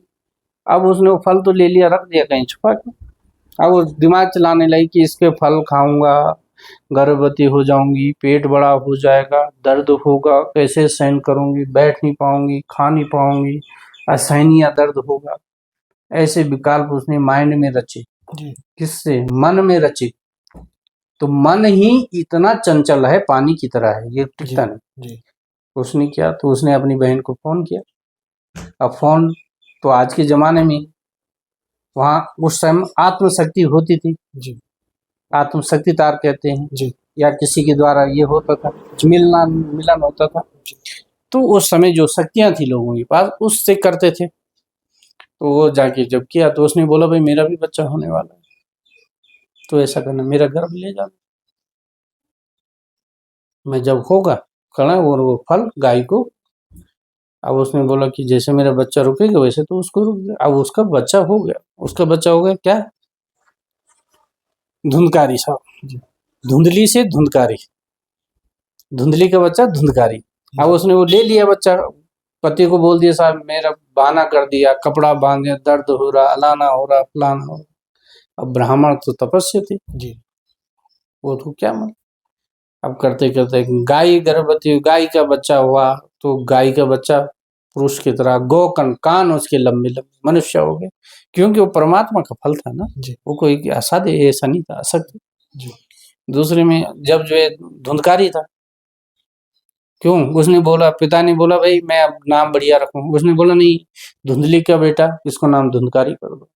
अब उसने वो फल तो ले लिया, रख दिया कहीं छुपा के। अब वो दिमाग चलाने लगी कि इसके फल खाऊंगा, गर्भवती हो जाऊंगी, पेट बड़ा हो जाएगा, दर्द होगा, कैसे सहन करूंगी, बैठ नहीं पाऊंगी, खा नहीं पाऊंगी, असहनीय दर्द होगा। ऐसे विकल्प उसने माइंड में रचे। जी किससे? मन में रचे। तो मन ही इतना चंचल है, पानी की तरह है, ये जी टिकता नहीं। जी उसने किया, तो उसने अपनी बहन को फोन किया। अब फोन तो आज के जमाने में, वहां उस समय आत्मशक्ति होती थी, जी आत्मशक्ति तार कहते हैं, जी या किसी के द्वारा ये होता था, मिलन होता था। तो उस समय जो शक्तियां थी लोगों के पास, उससे करते थे। तो वो जाके जब किया तो उसने बोला भाई मेरा भी बच्चा होने वाला है, तो ऐसा करना, मेरा गर्भ ले जाना, मैं जब होगा खड़ा, और वो फल गाय को। अब उसने बोला कि जैसे मेरा बच्चा रुकेगा वैसे तो उसको रुक गया। अब उसका बच्चा हो गया, उसका बच्चा हो गया क्या? धुंधकारी साहब, जी धुंधली से धुंधकारी, धुंधली का बच्चा धुंधकारी। अब उसने वो ले लिया बच्चा, पति को बोल दिया साहब मेरा बहाना कर दिया, कपड़ा बांध दिया, दर्द हो रहा, अलाना हो रहा, फलाना हो रहा। अब ब्राह्मण तो तपस्या थी, जी वो तो क्या मन। अब करते करते गाय गर्भवती, गाय का बच्चा हुआ, तो गाय का बच्चा पुरुष की तरह, गोकर्ण, कान उसके लंबे लंबे, मनुष्य हो गए, क्योंकि वो परमात्मा का फल था ना, जी वो कोई असाध्य ऐसा नहीं था, असत्य। जी दूसरे में जब जो है धुंधकारी था, क्यों? उसने बोला, पिता ने बोला भाई मैं अब नाम बढ़िया रखूं, उसने बोला नहीं, धुंधली का बेटा, इसको नाम धुंधकारी कर दो,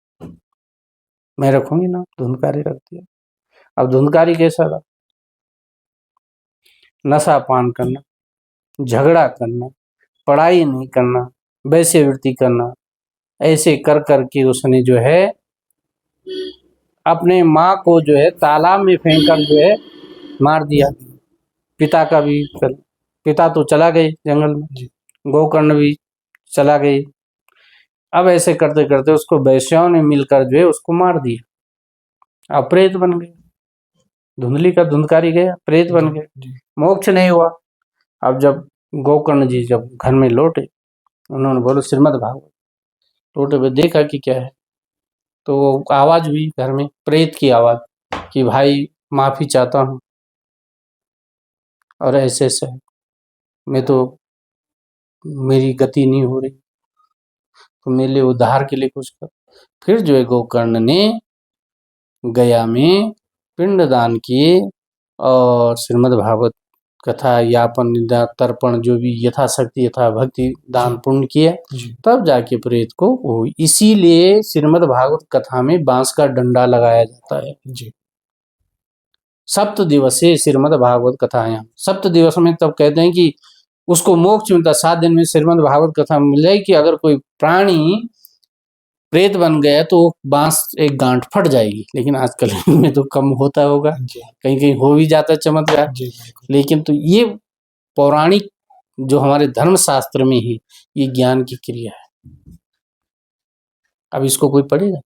मैं रखूंगी नाम, धुंधकारी रख दिया। अब धुंधकारी कैसा था? नशा पान करना, झगड़ा करना, पढ़ाई नहीं करना, वैश्यवृत्ति करना, ऐसे कर करके उसने जो है अपने माँ को जो है तालाब में फेंक कर जो है मार दिया। पिता का भी पिता तो चला गए जंगल में, जी गोकर्ण भी चला गई। अब ऐसे करते करते उसको वैश्याओं ने मिलकर जो है उसको मार दिया, अब प्रेत बन गए। धुंधली का धुंधकारी गया, प्रेत बन गए, जी मोक्ष नहीं हुआ। अब जब गोकर्ण जी जब घर में लौटे, उन्होंने बोला श्रीमद् भागवत, लौटे हुए देखा कि क्या है, तो आवाज हुई घर में, प्रेत की आवाज, कि भाई माफी चाहता हूँ, और ऐसे ऐसे मैं तो, मेरी गति नहीं हो रही, तो मेरे लिए उद्धार के लिए कुछ कर। फिर जो है गोकर्ण ने गया में पिंडदान किए, और श्रीमद् भागवत कथा यापन निदा तर्पण जो भी यथाशक्ति यथा भक्ति दान पुण्य किया, जी तब जाके प्रेत को वो। इसीलिए श्रीमद् भागवत कथा में बांस का डंडा लगाया जाता है। जी सप्त दिवसीय श्रीमद् भागवत कथाएं, सप्त दिवस में तब कहते हैं कि उसको मोक्ष मिलता, 7 दिन में श्रीमद् भागवत कथा मिल जाए कि अगर कोई प्राणी प्रेत बन गया तो बांस एक गांठ फट जाएगी, लेकिन आजकल में तो कम होता होगा, जी कहीं कहीं हो भी जाता है चमत्कार। जी बिल्कुल लेकिन तो ये पौराणिक जो हमारे धर्म शास्त्र में है, ये ज्ञान की क्रिया है। अब इसको कोई पढ़ेगा?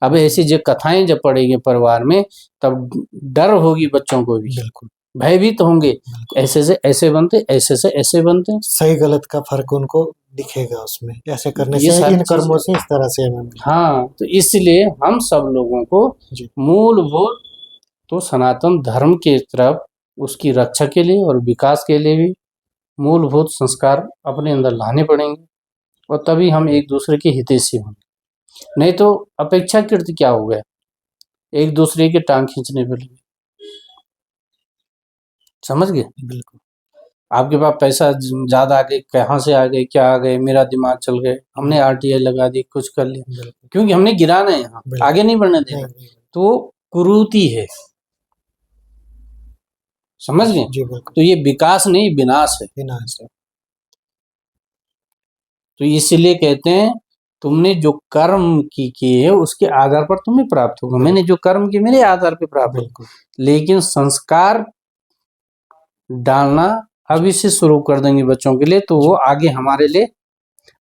अब ऐसी जो कथाएं जब पढ़ेंगे परिवार में, तब डर होगी बच्चों को भी, बिल्कुल भयभीत होंगे, ऐसे से ऐसे बनते, ऐसे से ऐसे बनते। सही गलत का फर्क उनको दिखेगा उसमें, ऐसे करने ये से सारी इन कर्मों चीजें, से इस तरह से हमें मिलेगा। हाँ, तो इसलिए हम सब लोगों को जी मूलभूत तो सनातन धर्म के तरफ, उसकी रक्षा के लिए और विकास के लिए भी मूलभूत संस्कार अपने अंदर लाने पड़ेंगे, और तभी हम एक दूसरे के हितैषी होंगे। नहीं तो अपेक्षाकृत क्या हो गया, एक दूसरे की टांग खींचने पे लगे। समझ गए? बिल्कुल आपके पास पैसा ज्यादा आ गए, कहाँ से आ गए, क्या आ गए, मेरा दिमाग चल गए, हमने आरटीआई लगा दी, कुछ कर लिया, बिल्कुल क्योंकि हमने गिराना है यहाँ, बिल्कुल। आगे नहीं बढ़ने नहीं देना। नहीं तो कुरीति है, समझ गए? जी बिल्कुल तो ये विकास नहीं, विनाश है। विनाश है। तो इसलिए कहते हैं, तुमने जो कर्म की किए उसके आधार पर तुम्हें प्राप्त होगा। मैंने जो कर्म किए मेरे आधार पर प्राप्त होगा, बिल्कुल लेकिन संस्कार डालना अभी से शुरू कर देंगे बच्चों के लिए, तो वो आगे हमारे लिए,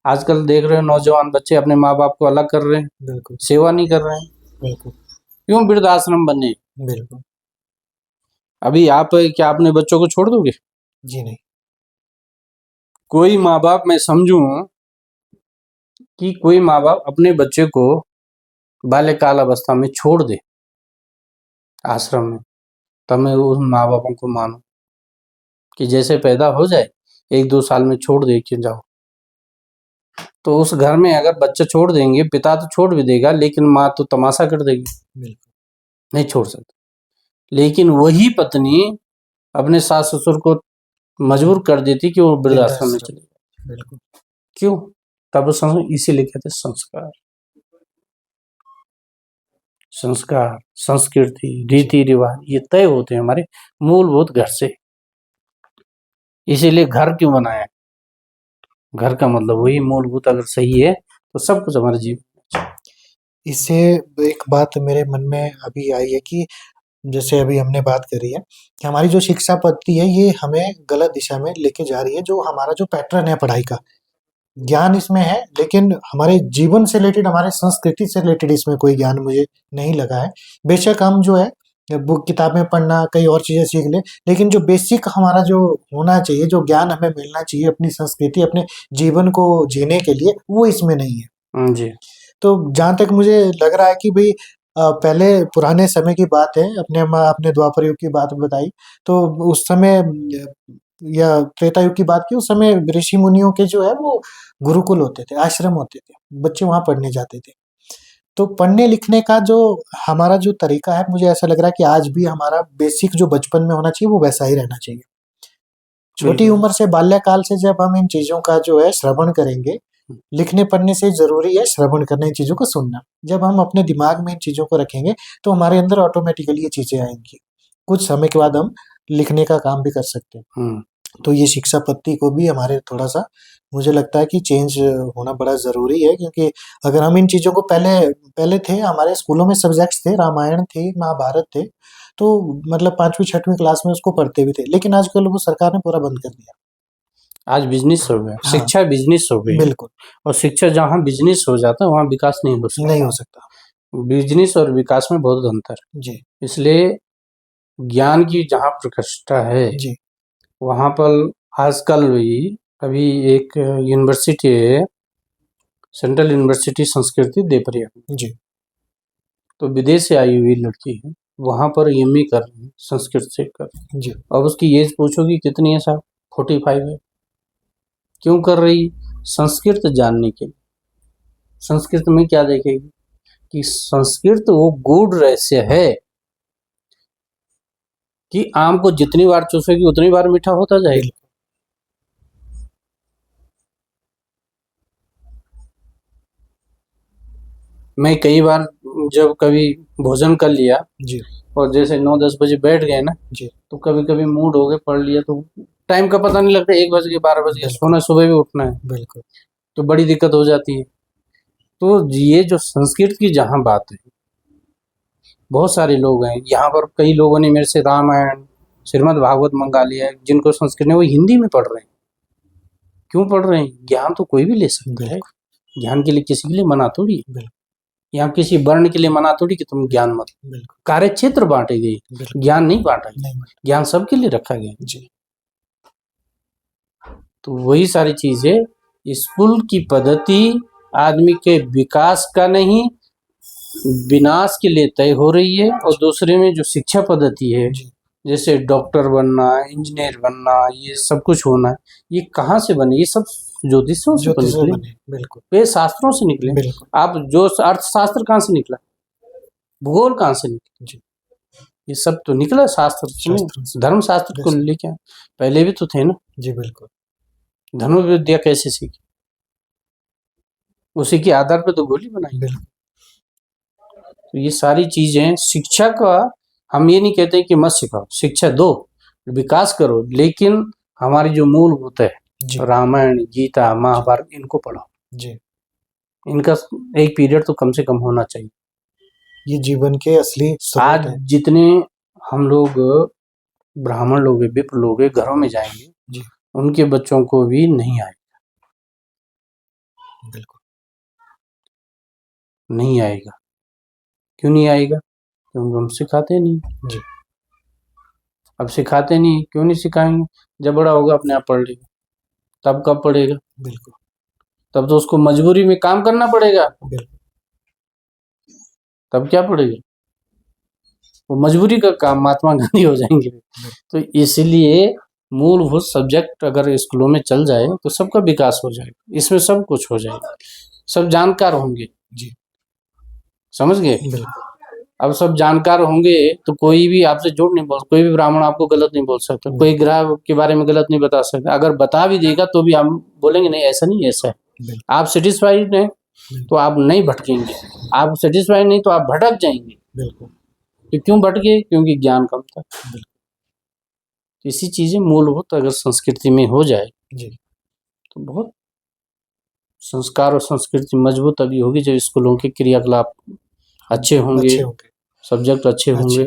आजकल देख रहे हो नौजवान बच्चे अपने माँ बाप को अलग कर रहे हैं, बिल्कुल सेवा नहीं कर रहे हैं, बिल्कुल क्यों? वृद्धाश्रम बने। बिल्कुल अभी आप क्या अपने बच्चों को छोड़ दोगे? जी नहीं कोई माँ बाप, मैं समझूं कि कोई माँ बाप अपने बच्चे को बाल्यकाल अवस्था में छोड़ दे आश्रम में, तब मैं उस माँ बापों को मानूं कि जैसे पैदा हो जाए 1-2 साल में छोड़ दे के जाओ। तो उस घर में अगर बच्चा छोड़ देंगे, पिता तो छोड़ भी देगा, लेकिन माँ तो तमाशा कर देगी, बिल्कुल नहीं छोड़ सकते। लेकिन वही पत्नी अपने सास ससुर को मजबूर कर देती कि वो वृद्धाश्रम में चले जाए। बिल्कुल क्यों? तब इसीलिए कहते हैं संस्कार, संस्कार, संस्कृति, रीति रिवाज ये तय होते हैं हमारे मूलभूत घर से। इसीलिए घर क्यों बनाया? घर का मतलब वही मूलभूत अगर सही है तो सब कुछ हमारे जीवन। इससे एक बात मेरे मन में अभी आई है कि जैसे अभी हमने बात करी है कि हमारी जो शिक्षा पद्धति है ये हमें गलत दिशा में लेके जा रही है। जो हमारा जो पैटर्न है पढ़ाई का, ज्ञान इसमें है, लेकिन हमारे जीवन से रिलेटेड, हमारे संस्कृति से रिलेटेड इसमें कोई ज्ञान मुझे नहीं लगा है। बेशक हम जो है बुक किताबें पढ़ना, कई और चीजें सीख ले, लेकिन जो बेसिक हमारा जो होना चाहिए, जो ज्ञान हमें मिलना चाहिए अपनी संस्कृति, अपने जीवन को जीने के लिए, वो इसमें नहीं है। जी, तो जहाँ तक मुझे लग रहा है कि भाई पहले पुराने समय की बात है, अपने द्वापर युग की बात बताई, तो उस समय या त्रेता युग की बात की, उस समय ऋषि मुनियों के जो है वो गुरुकुल होते थे, आश्रम होते थे, बच्चे वहां पढ़ने जाते थे। तो पढ़ने लिखने का जो हमारा जो तरीका है, मुझे ऐसा लग रहा है कि आज भी हमारा बेसिक जो बचपन में होना चाहिए वो वैसा ही रहना चाहिए। छोटी बिल्कुल। उम्र से, बाल्यकाल से जब हम इन चीजों का जो है श्रवण करेंगे, लिखने पढ़ने से जरूरी है श्रवण करना, इन चीजों को सुनना। जब हम अपने दिमाग में इन चीजों को रखेंगे तो हमारे अंदर ऑटोमेटिकली ये चीजें आएंगी। कुछ समय के बाद हम लिखने का काम भी कर सकते हैं। तो ये शिक्षा पद्धति को भी हमारे थोड़ा सा मुझे लगता है कि चेंज होना बड़ा जरूरी है, क्योंकि अगर हम इन चीजों को पहले थे, हमारे स्कूलों में सब्जेक्ट्स थे, रामायण थे, महाभारत थे, तो मतलब 5वीं 6वीं क्लास में उसको पढ़ते भी थे, लेकिन आजकल वो सरकार ने पूरा बंद कर दिया। आज बिजनेस हो गया, हाँ, शिक्षा बिजनेस हो गई। बिल्कुल और शिक्षा जहाँ बिजनेस हो जाता है वहाँ विकास नहीं हो सकता। नहीं हो सकता। बिजनेस और विकास में बहुत अंतर है। जी इसलिए ज्ञान की जहाँ प्रतिष्ठा है जी वहाँ पर आजकल भी, अभी एक यूनिवर्सिटी है, सेंट्रल यूनिवर्सिटी संस्कृति देवरिया, जी तो विदेश से आई हुई लड़की है, वहाँ पर एमए कर रही है, संस्कृत से कर रही है। जी अब उसकी एज पूछोगी कितनी है साहब? 45 है। क्यों कर रही? संस्कृत जानने के लिए। संस्कृत में क्या देखेगी कि संस्कृत वो गूढ़ रहस्य है कि आम को जितनी बार चूसेगी उतनी बार मीठा होता जाएगा। मैं कई बार जब कभी भोजन कर लिया जी और जैसे 9-10 बजे बैठ गए ना, जी तो कभी कभी मूड हो गए, पढ़ लिया, तो टाइम का पता नहीं लगता, 1 बज गए, 12 बज गए, बिल्कुल सोना सुबह भी उठना है, बिल्कुल तो बड़ी दिक्कत हो जाती है। तो ये जो संस्कृत की जहाँ बात है, बहुत सारे लोग हैं यहाँ पर, कई लोगों ने मेरे से रामायण, श्रीमद् भागवत मंगा लिया है, जिनको संस्कृत में, वो हिंदी में पढ़ रहे हैं। क्यों पढ़ रहे हैं? ज्ञान तो कोई भी ले सकता है, ज्ञान के लिए किसी के लिए मना थोड़ी है। यहाँ किसी वर्ण के लिए मना थोड़ी कि तुम ज्ञान मत, बिल्कुल कार्य क्षेत्र बांटे गए, बिल्कुल ज्ञान नहीं बांटा गया, नहीं ज्ञान सबके लिए रखा गया। जी तो वही सारी चीजें, स्कूल की पद्धति आदमी के विकास का नहीं, विनाश के लिए तय हो रही है। और दूसरे में जो शिक्षा पद्धति है, जी जैसे डॉक्टर बनना, इंजीनियर बनना, ये सब कुछ होना, ये कहाँ से बने? ये सब ज्योतिषों से तो ज्योतिष निकले, बने बिल्कुल वे शास्त्रों से निकले। बिल्कुल आप जो अर्थशास्त्र कहाँ से निकला, भूगोल कहाँ से निकला? जी ये सब तो निकला शास्त्र से नहीं, शास्त्रों से। धर्म शास्त्र को लेके आए। पहले भी तो थे ना। जी बिल्कुल धनुर्विद्या कैसे सीखी? उसी के आधार पे तो गोली बनाई। बिल्कुल तो ये सारी चीजें शिक्षा का, हम ये नहीं कहते कि मत सिखाओ, शिक्षा दो, विकास करो, लेकिन हमारी जो मूलभूत है, जी रामायण, गीता, महाभारत, इनको पढ़ो। जी इनका एक पीरियड तो कम से कम होना चाहिए। ये जीवन के असली स्रोत आज है। जितने हम लोग ब्राह्मण लोग, विप्र लोग घरों में जाएंगे, जी उनके बच्चों को भी नहीं आएगा, बिल्कुल नहीं आएगा। क्यों नहीं आएगा? क्योंकि हम सिखाते नहीं। जी अब सिखाते नहीं, क्यों नहीं सिखाएंगे? जब बड़ा होगा अपने आप पढ़ लेगा। तब कब पढ़ेगा? बिल्कुल तब तो उसको मजबूरी में काम करना पड़ेगा। बिल्कुल तब क्या पड़ेगा? वो मजबूरी का काम, महात्मा गांधी हो जाएंगे। तो इसलिए मूलभूत सब्जेक्ट अगर स्कूलों में चल जाए तो सबका विकास हो जाएगा, इसमें सब कुछ हो जाएगा, सब जानकार होंगे। जी समझ गए? बिल्कुल अब सब जानकार होंगे तो कोई भी आपसे झूठ नहीं बोल, कोई भी ब्राह्मण आपको गलत नहीं बोल सकता, कोई ग्रह के बारे में गलत नहीं बता सकता। अगर बता भी देगा तो भी हम बोलेंगे नहीं, ऐसा नहीं, ऐसा है। बिल्कुल आप सेटिस्फाइड हैं तो आप नहीं भटकेंगे, आप सेटिस्फाइड नहीं तो आप भटक जाएंगे। बिल्कुल तो क्यों भटके? क्योंकि ज्ञान कम था। बिल्कुल तो इसी चीजें मूलभूत अगर संस्कृति में हो जाए जी तो बहुत संस्कार और संस्कृति मजबूत तभी होगी जब स्कूलों के क्रियाकलाप अच्छे होंगे, अच्छे होंगे सब्जेक्ट अच्छे होंगे।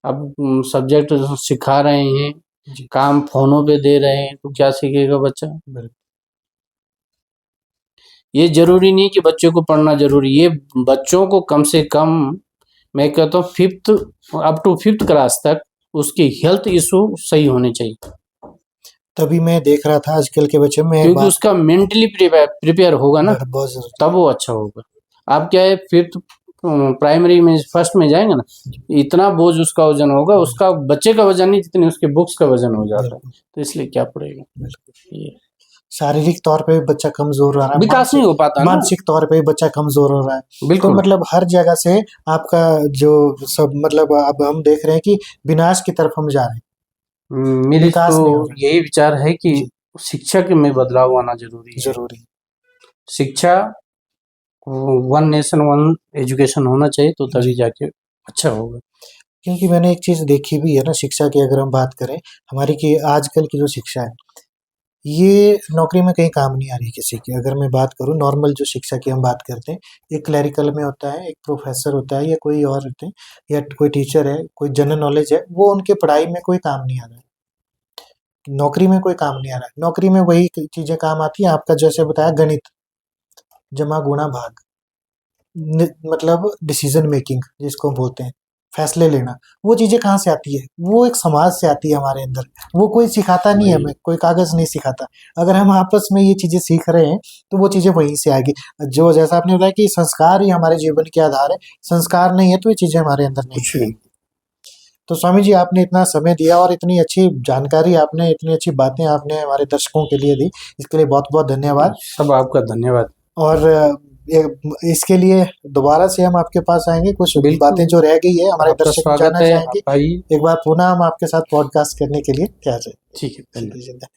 अब सब्जेक्ट सिखा रहे हैं, जी काम फोनों पे दे रहे हैं, तो क्या सीखेगा बच्चा? बिल्कुल ये जरूरी नहीं कि बच्चों को पढ़ना जरूरी, ये बच्चों को कम से कम, मैं कहता हूँ fifth, up to fifth class तक उसकी हेल्थ इशू सही होने चाहिए। तभी मैं देख रहा था आजकल के बच्चे में क्योंकि उसका मेंटली प्रिपेयर होगा ना, बहुत जरूरी तब वो अच्छा होगा। आप क्या है, फिफ्थ प्राइमरी में, फर्स्ट में जाएंगे ना, इतना बोझ उसका वजन होगा, उसका बच्चे का वजन नहीं जितने उसके बुक्स का वजन हो जाता है। तो इसलिए क्या पड़ेगा? ये शारीरिक तौर पे भी बच्चा कमजोर हो रहा है, विकास नहीं हो पाता ना। मानसिक तौर पे भी बच्चा कमजोर हो रहा है। तो बिल्कुल। मतलब हर जगह से आपका जो सब, मतलब अब हम देख रहे हैं कि विनाश की तरफ हम जा रहे हैं। मेरे विकास नहीं हो तो रहा यही विचार है कि शिक्षा के में बदलाव आना जरूरी है। जरूरी शिक्षा, वन नेशन वन एजुकेशन होना चाहिए, तो तभी जाके अच्छा होगा। क्योंकि मैंने एक चीज देखी भी है ना, शिक्षा की अगर हम बात करें हमारी, कि आजकल की जो शिक्षा है ये नौकरी में कहीं काम नहीं आ रही किसी की। अगर मैं बात करूं नॉर्मल जो शिक्षा की हम बात करते हैं, एक क्लरिकल में होता है, एक प्रोफेसर होता है, या कोई और होते हैं, या कोई टीचर है, कोई जनरल नॉलेज है, वो उनके पढ़ाई में कोई काम नहीं आ रहा है, नौकरी में कोई काम नहीं आ रहा है। नौकरी में वही चीजें काम आती है आपका, जैसे बताया, गणित, जमा गुणा भाग, मतलब डिसीजन मेकिंग जिसको बोलते हैं, फैसले लेना, वो चीजें कहाँ से आती है? वो एक समाज से आती है हमारे अंदर। वो कोई सिखाता नहीं है हमें, कोई कागज नहीं सिखाता। अगर हम आपस में ये चीजें सीख रहे हैं तो वो चीजें वहीं से आएगी। जो जैसा आपने बताया कि संस्कार ही हमारे जीवन के आधार है, संस्कार नहीं है तो ये चीजें हमारे अंदर नहीं है। तो स्वामी जी, आपने इतना समय दिया और इतनी अच्छी जानकारी आपने, इतनी अच्छी बातें आपने हमारे दर्शकों के लिए दी, इसके लिए बहुत बहुत धन्यवाद। सब आपका धन्यवाद। और इसके लिए दोबारा से हम आपके पास आएंगे, कुछ बातें जो रह गई है हमारे दर्शक जानना चाहेंगे, एक बार पुनः हम आपके साथ पॉडकास्ट करने के लिए तैयार हैं। ठीक है, धन्यवाद।